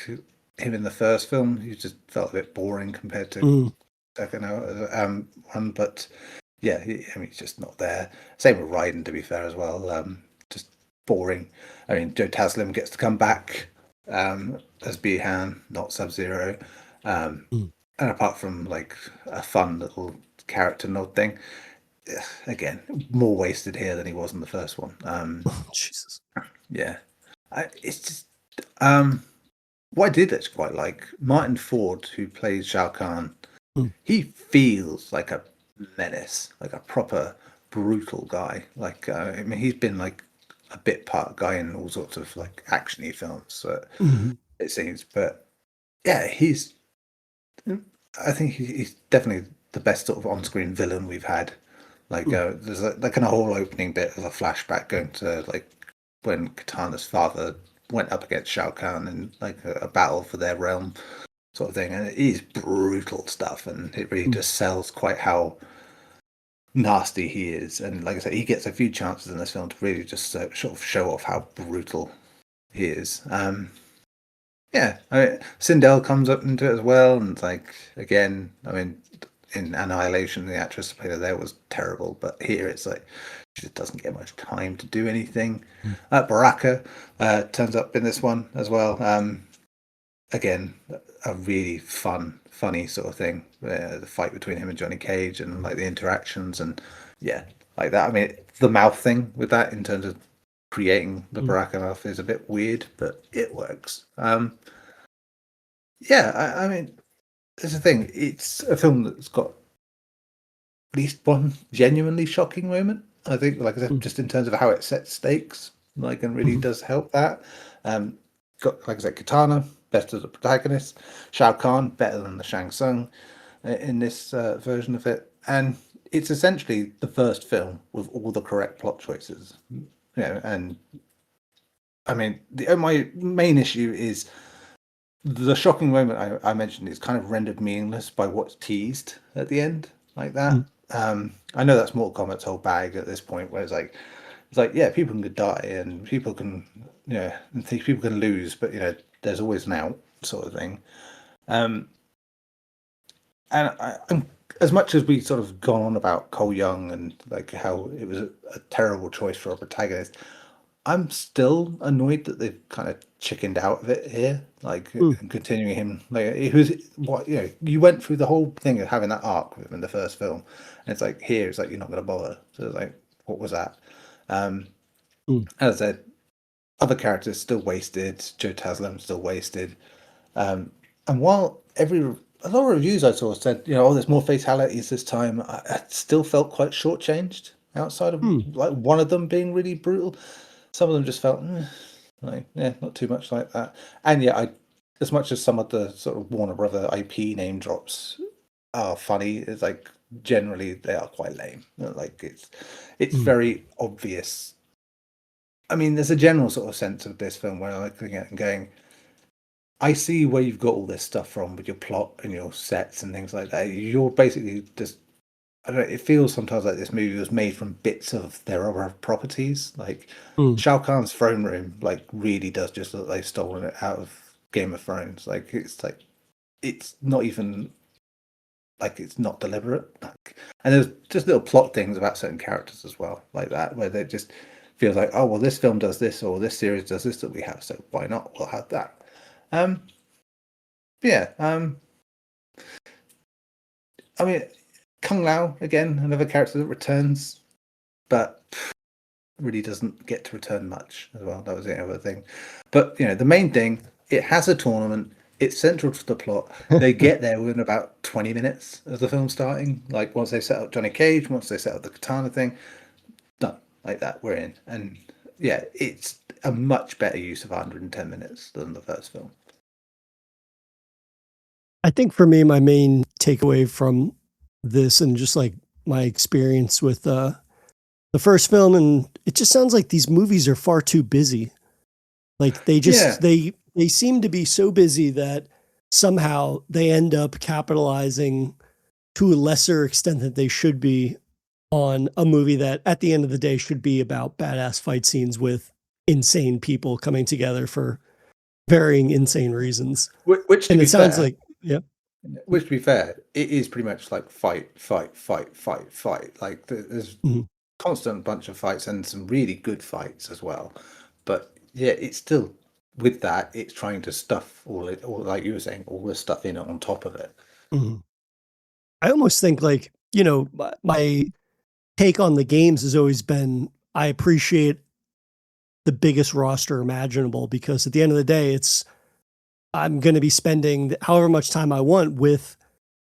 him in the first film. He just felt a bit boring compared to Hmm. second one. But yeah, I mean, he's just not there. Same with Raiden, to be fair, as well. Just boring. I mean, Joe Taslim gets to come back as Bihan, not Sub Zero. Um, Hmm. and apart from like a fun little character nod thing, again, more wasted here than he was in the first one. Jesus. Yeah, it's just um what I did actually quite like, Martin Ford, who plays Shao Kahn, Mm, he feels like a menace, like a proper brutal guy. Like, I mean, he's been like a bit part guy in all sorts of like actiony films, mhm, it seems. But yeah, I think he's definitely the best sort of on-screen villain we've had. Like, mm, there's like kind of whole opening bit of a flashback going to like when Katana's father went up against Shao Kahn in like a battle for their realm, sort of thing. And it is brutal stuff, and it really mm, just sells quite how nasty he is. And like I said, he gets a few chances in this film to really just sort of show off how brutal he is. Yeah, I mean, Sindel comes up into it as well, and like again, I mean, in Annihilation, the actress who played her there was terrible, but here it's like she just doesn't get much time to do anything. mm, Baraka turns up in this one as well. Again, a really funny sort of thing. The fight between him and Johnny Cage, and like the interactions, and yeah, like that. I mean, the mouth thing with that in terms of creating the mm, Baraka mouth is a bit weird, but it works. Yeah, I mean, there's the thing. It's a film that's got at least one genuinely shocking moment. I think, like I said, mm, just in terms of how it sets stakes, like, and really mhm, does help that. Got, like I said, Katana, best of the protagonist. Shao Kahn, better than the Shang Tsung in this version of it. And it's essentially the first film with all the correct plot choices. And I mean, my main issue is the shocking moment I mentioned is kind of rendered meaningless by what's teased at the end, like mm, that. I know that's Mortal Kombat's whole bag at this point, where it's like, yeah, people can die and people can, and people can lose, but there's always an out, sort of thing. Um, and I'm, as much as we sort of gone on about Cole Young and like how it was a terrible choice for a protagonist, I'm still annoyed that they've kind of chickened out of it here, like mm, and continuing him. Like it was what you went through the whole thing of having that arc with him in the first film, and it's like here it's like you're not going to bother. So it's like, what was that? Um, mm, as I said, other characters still wasted. Joe Taslim still wasted. And while a lot of reviews I saw said, oh, there's more fatalities this time, I still felt quite shortchanged outside of mm, like one of them being really brutal. Some of them just felt like, yeah, not too much like that. And yeah, as much as some of the sort of Warner Brother IP name drops are funny, it's like generally they are quite lame. Like it's mm, very obvious. I mean, there's a general sort of sense of this film where I'm looking at it and going, I see where you've got all this stuff from with your plot and your sets and things like that. You're basically just, I don't know, it feels sometimes like this movie was made from bits of their other properties. Like mm, Shao Kahn's throne room, like really does just look like they've stolen it out of Game of Thrones. Like it's not even like it's not deliberate. Like, and there's just little plot things about certain characters as well, like that, where they just feels like, oh well, this film does this or this series does this that we have, so why not? We'll have that. Um, yeah. I mean, Kung Lao again, another character that returns, but really doesn't get to return much as well. That was the other thing. But the main thing, it has a tournament. It's central to the plot. They get there within about 20 minutes of the film starting. Like once they set up Johnny Cage, once they set up the katana thing, done. Like that, we're in. And yeah, it's a much better use of 110 minutes than the first film. I think for me, my main takeaway from this and just like my experience with the first film, and it just sounds like these movies are far too busy. Like Yeah. they seem to be so busy that somehow they end up capitalizing to a lesser extent that they should be on a movie that at the end of the day should be about badass fight scenes with insane people coming together for varying insane reasons. Which to And be it sounds fair, like, yeah. Which, to be fair, it is pretty much like fight, fight, fight, fight, fight. Like there's Mhm, constant bunch of fights and some really good fights as well. But yeah, it's still with that, it's trying to stuff all it, or like you were saying, all the stuff in it on top of it. mhm. I almost think like, my take on the games has always been I appreciate the biggest roster imaginable because at the end of the day, it's I'm going to be spending however much time I want with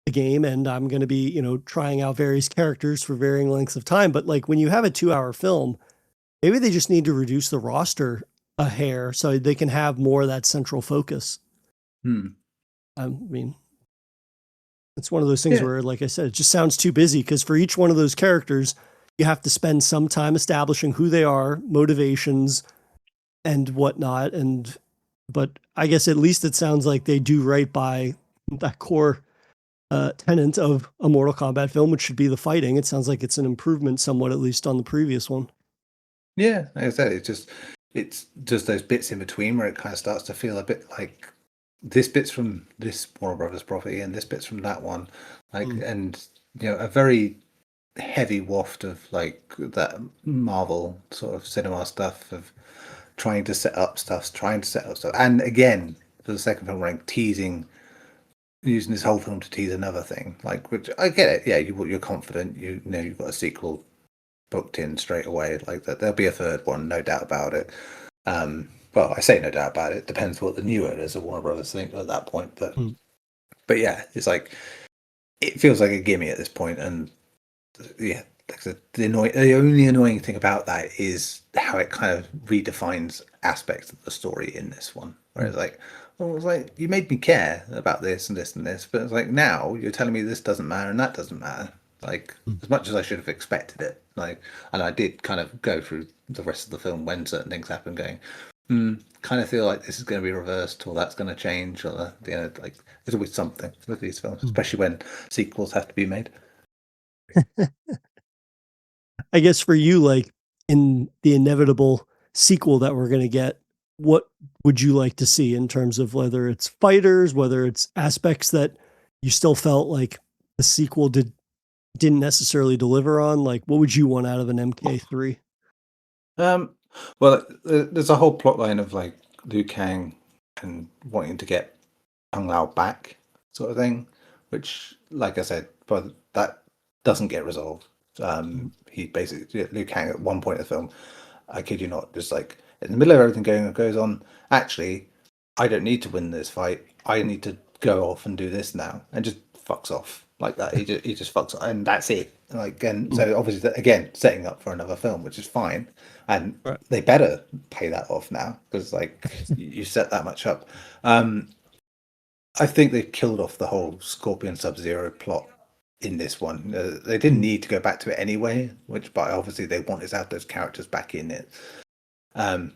the game, and I'm going to be, trying out various characters for varying lengths of time. But like when you have a 2 hour film, maybe they just need to reduce the roster a hair so they can have more of that central focus. Hmm. I mean, it's one of those things Yeah. where, like I said, it just sounds too busy because for each one of those characters, you have to spend some time establishing who they are, motivations, and whatnot. But I guess at least it sounds like they do right by that core tenet of a Mortal Kombat film, which should be the fighting. It sounds like it's an improvement somewhat, at least on the previous one. Yeah, like I said, it's just those bits in between where it kind of starts to feel a bit like this bit's from this Warner Brothers property and this bit's from that one, like, Mm. and a very heavy waft of like that Marvel sort of cinema stuff of trying to set up stuff, and again for the second film, like teasing, using this whole film to tease another thing, like, which I get it. Yeah, you're confident, know you've got a sequel booked in straight away, like that there'll be a third one, no doubt about it. Well, I say no doubt about it. Depends what the new owners of Warner Brothers think at that point, Mm. but yeah, it's like it feels like a gimme at this point, and yeah, like the only annoying thing about that is how it kind of redefines aspects of the story in this one. Where it's Mm. like, well, it's like you made me care about this and this and this, but it's like now you're telling me this doesn't matter and that doesn't matter. Like Mm. as much as I should have expected it. Like, and I did kind of go through the rest of the film when certain things happen, going, kind of feel like this is going to be reversed or that's going to change, or like there's always something with these films, Mm. especially when sequels have to be made. I guess for you, like in the inevitable sequel that we're going to get, what would you like to see in terms of whether it's fighters, whether it's aspects that you still felt like the sequel didn't necessarily deliver on? Like, what would you want out of an MK3? Um, well, there's a whole plot line of like Liu Kang and wanting to get Kung Lao back, sort of thing, which, like I said, but that doesn't get resolved. Mm. He basically, Liu Kang at one point in the film, I kid you not, just like in the middle of everything goes on, actually, I don't need to win this fight. I need to go off and do this now, and just fucks off like that. He just fucks off, and that's it. Like, and Mm. so obviously, again, setting up for another film, which is fine, and Right. they better pay that off now because like you set that much up. I think they killed off the whole Scorpion Sub-Zero plot in this one. They didn't Mm. need to go back to it anyway, but obviously they wanted to have those characters back in it. Um,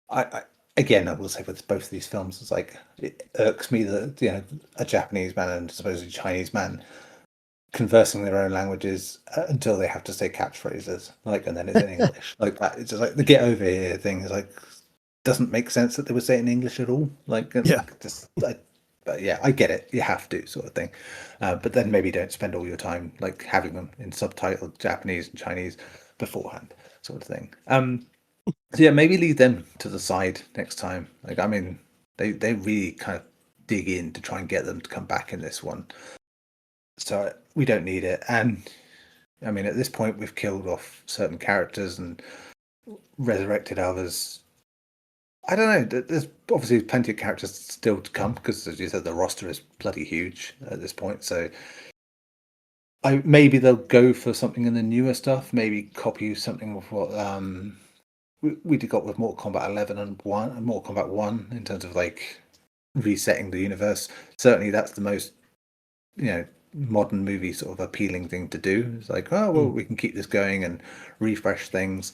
I again, I will say with both of these films, it's like it irks me that a Japanese man and supposedly Chinese man conversing their own languages until they have to say catchphrases, like, and then it's in English, like that. It's just like the "get over here" thing is like doesn't make sense that they would say it in English at all. Like, Yeah. just but yeah, I get it. You have to, sort of thing. But then maybe don't spend all your time like having them in subtitled Japanese and Chinese beforehand, sort of thing. So yeah, maybe leave them to the side next time. Like, I mean, they really kind of dig in to try and get them to come back in this one. So we don't need it. And I mean, at this point, we've killed off certain characters and resurrected others. I don't know. There's obviously plenty of characters still to come because, as you said, the roster is bloody huge at this point. So maybe they'll go for something in the newer stuff. Maybe copy something of what we did got with Mortal Kombat 11 and Mortal Kombat 1 in terms of like resetting the universe. Certainly, that's the most modern movie sort of appealing thing to do. It's like, oh well, Mm. we can keep this going and refresh things.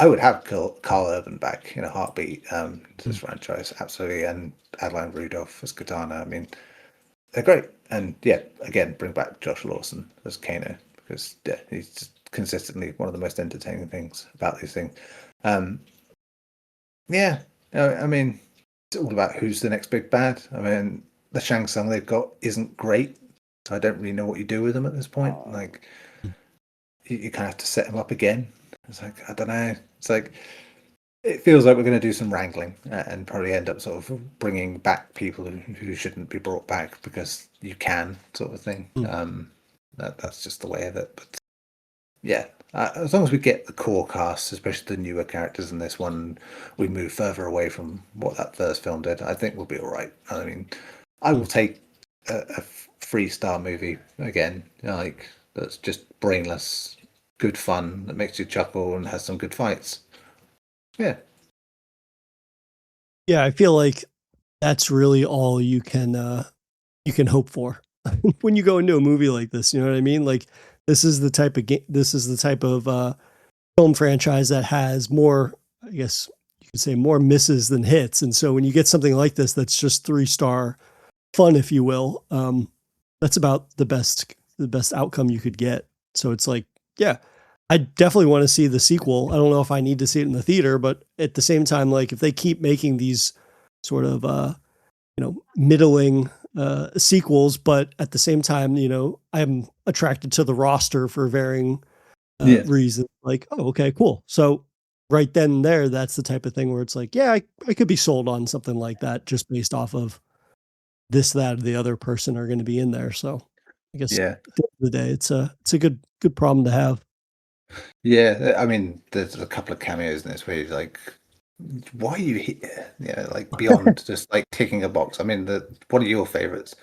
I would have Carl Urban back in a heartbeat to this Mm. franchise, absolutely, and Adeline Rudolph as Katana. I mean, they're great, and yeah, again, bring back Josh Lawson as Kano because yeah, he's just consistently one of the most entertaining things about these things. Um, yeah, I mean, it's all about who's the next big bad. I mean, the Shang Tsung they've got isn't great, so I don't really know what you do with them at this point. Like, you kind of have to set them up again. It's like, I don't know. It's like it feels like we're going to do some wrangling and probably end up sort of bringing back people who shouldn't be brought back because you can, sort of thing. Mm. That's just the way of it. But yeah, As long as we get the core cast, especially the newer characters in this one, we move further away from what that first film did. I think we'll be all right. I mean, I will Mm. take a 3-star movie again, like that's just brainless, good fun that makes you chuckle and has some good fights. Yeah, Yeah, I feel like that's really all you can hope for when you go into a movie like this. You know what I mean? Like this is the type of this is the type of film franchise that has more, I guess you could say, more misses than hits. And so when you get something like this, that's just 3-star fun, if you will, that's about the best outcome you could get. So it's like, yeah, I definitely want to see the sequel. I don't know if I need to see it in the theater, but at the same time, like if they keep making these sort of, middling sequels, but at the same time, I'm attracted to the roster for varying yeah, reasons. Like, oh, okay, cool. So right then and there, that's the type of thing where it's like, yeah, I could be sold on something like that just based off of this, that, or the other person are going to be in there. So I guess yeah, at the end of the day, it's a good problem to have. yeah. I mean, there's a couple of cameos in this where you're like, why are you here? Yeah, like beyond just like ticking a box. I mean, the one of your favorites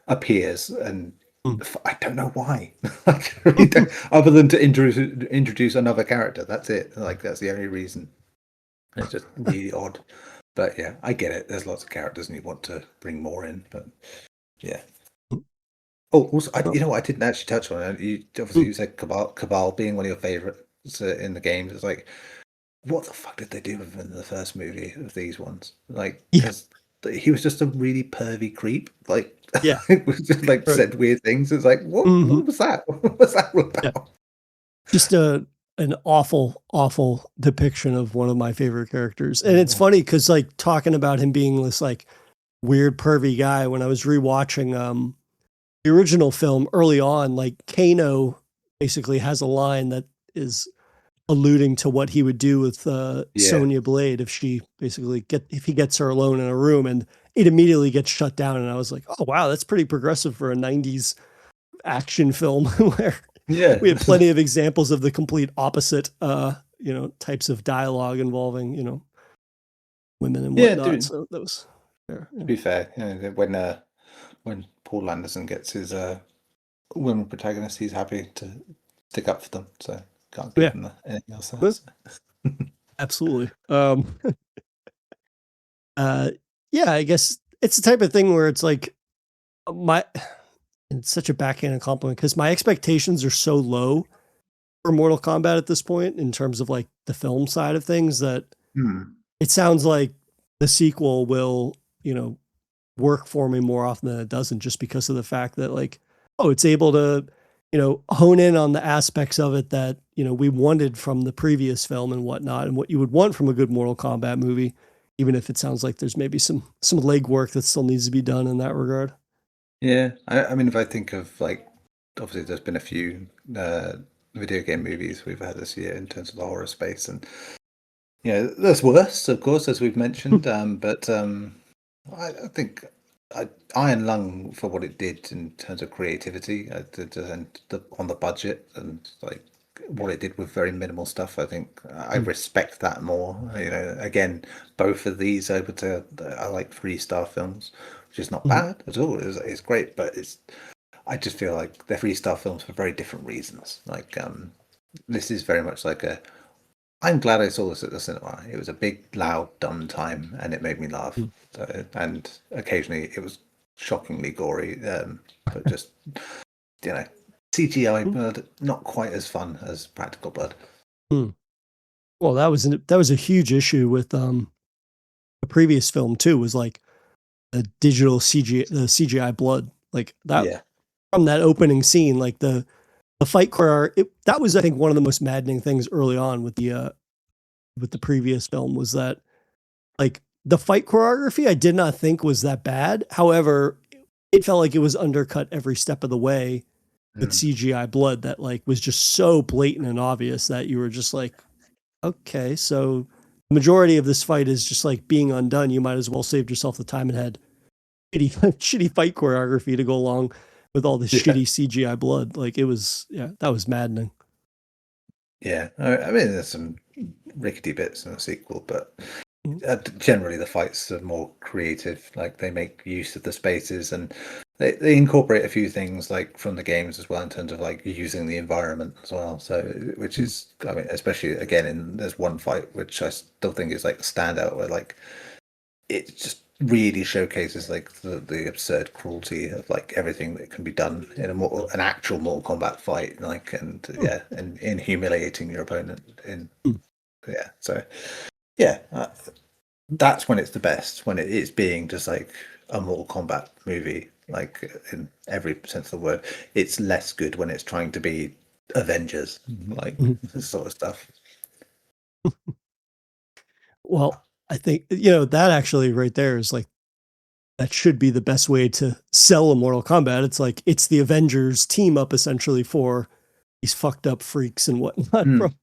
appears, and Mm. I don't know why. Like, I really don't, other than to introduce another character. That's it. Like that's the only reason. It's just really odd. But yeah, I get it. There's lots of characters, and you want to bring more in. But yeah. Oh, also, Oh, you know what? I didn't actually touch on it. You obviously mm. you said Cabal being one of your favorites in the games. It's like, what the fuck did they do with him in the first movie of these ones? Like, Yeah, because he was just a really pervy creep. Like, yeah, it was just like right. said weird things. It's like, Hmm. what was that? What was that all Yeah, about? just an awful depiction of one of my favorite characters. And it's Oh, funny because like talking about him being this like weird pervy guy, when I was rewatching the original film early on, like Kano basically has a line that is alluding to what he would do with yeah, Sonya Blade if she basically if he gets her alone in a room, and it immediately gets shut down. And I was like, oh wow, that's pretty progressive for a '90s action film where yeah, we have plenty of examples of the complete opposite, types of dialogue involving women and yeah. whatnot. Dude, So that was fair. to Yeah. be fair, when Paul Anderson gets his women protagonist, he's happy to stick up for them. So can't give Yeah, them anything else there. well, So. absolutely. Uh, yeah, I guess it's the type of thing where it's like my it's such a backhanded compliment because my expectations are so low for Mortal Kombat at this point in terms of like the film side of things that Hmm. it sounds like the sequel will, work for me more often than it doesn't, just because of the fact that like, oh, it's able to, hone in on the aspects of it that, we wanted from the previous film and whatnot, and what you would want from a good Mortal Kombat movie, even if it sounds like there's maybe some legwork that still needs to be done in that regard. Yeah, I mean, if I think of like, obviously, there's been a few video game movies we've had this year in terms of the horror space, and there's worse, of course, as we've mentioned. But I think Iron Lung for what it did in terms of creativity, and on the budget and like what it did with very minimal stuff. I think I respect that more. Again, both of these over to I like 3-star films, which is not Mhm. bad at all. It's great, but I just feel like they're 3-star films for very different reasons. Like this is very much like a I'm glad I saw this at the cinema. It was a big, loud, dumb time, and it made me laugh. Mhm. So, and occasionally it was shockingly gory, but just you know, CGI blood, not quite as fun as practical blood. Mhm. Well, that was a huge issue with the previous film too. Was like the digital the CGI blood, like that Yeah, from that opening scene, like the fight choreography. That was, I think, one of the most maddening things early on with the previous film was that like the fight choreography I did not think was that bad. However, it felt like it was undercut every step of the way with mm. CGI blood that like was just so blatant and obvious that you were just like, okay, so the majority of this fight is just like being undone. You might as well save yourself the time and had shitty, shitty fight choreography to go along with all this Yeah, shitty CGI blood. Like it was, yeah, that was maddening. Yeah, I mean, there's some rickety bits in the sequel, but Mhm. generally the fights are more creative. Like they make use of the spaces, and they incorporate a few things like from the games as well in terms of like using the environment as well. So, which Mhm. is, I mean, especially again there's one fight which I still think is like a standout where like it just really showcases like the absurd cruelty of like everything that can be done in an actual Mortal Kombat fight, like and Mhm. yeah, and in humiliating your opponent in Mhm. yeah. So yeah, that's when it's the best, when it is being just like a Mortal Kombat movie, like in every sense of the word. It's less good when it's trying to be Avengers, like Mhm. this sort of stuff. Well, I think, that actually right there is like, that should be the best way to sell a Mortal Kombat. It's like, it's the Avengers team up essentially for these fucked up freaks and whatnot Mm. from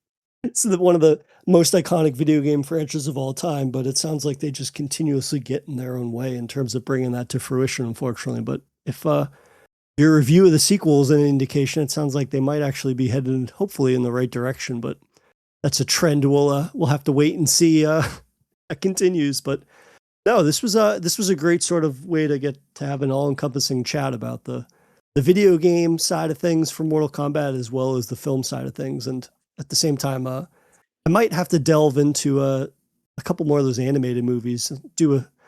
it's one of the most iconic video game franchises of all time, but it sounds like they just continuously get in their own way in terms of bringing that to fruition, unfortunately. But if your review of the sequel is an indication, it sounds like they might actually be headed, hopefully, in the right direction. But that's a trend we'll have to wait and see that continues. But no, this was a great sort of way to get to have an all encompassing chat about the video game side of things for Mortal Kombat as well as the film side of things, and at the same time, I might have to delve into a couple more of those animated movies,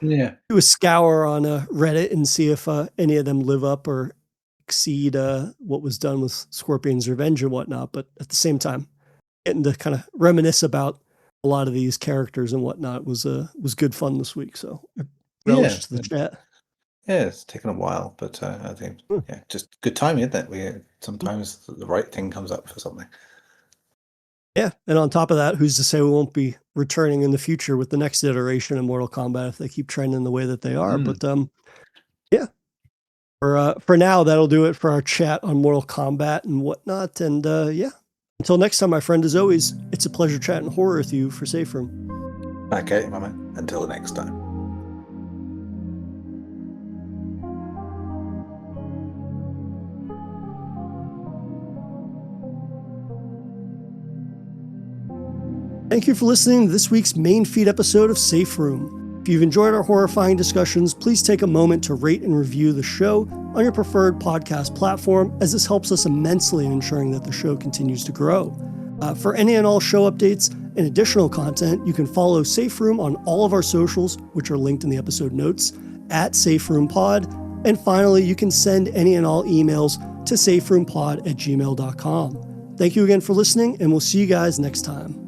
Yeah, do a scour on Reddit and see if any of them live up or exceed what was done with Scorpion's Revenge and whatnot. But at the same time, getting to kind of reminisce about a lot of these characters and whatnot was good fun this week. So I yeah, relished the chat. yeah. It's taken a while, but I think Hmm. yeah, just good timing, isn't it? We sometimes the right thing comes up for something. Yeah, and on top of that, who's to say we won't be returning in the future with the next iteration of Mortal Kombat if they keep trending the way that they are? Mm. But yeah, for now, that'll do it for our chat on Mortal Kombat and whatnot. And yeah, until next time, my friend, as always, it's a pleasure chatting horror with you for Safe Room. Okay, my man. Until next time. Thank you for listening to this week's main feed episode of Safe Room. If you've enjoyed our horrifying discussions, please take a moment to rate and review the show on your preferred podcast platform, as this helps us immensely in ensuring that the show continues to grow. For any and all show updates and additional content, you can follow Safe Room on all of our socials, which are linked in the episode notes, at Safe Room Pod. And finally, you can send any and all emails to saferoompod@gmail.com. Thank you again for listening, and we'll see you guys next time.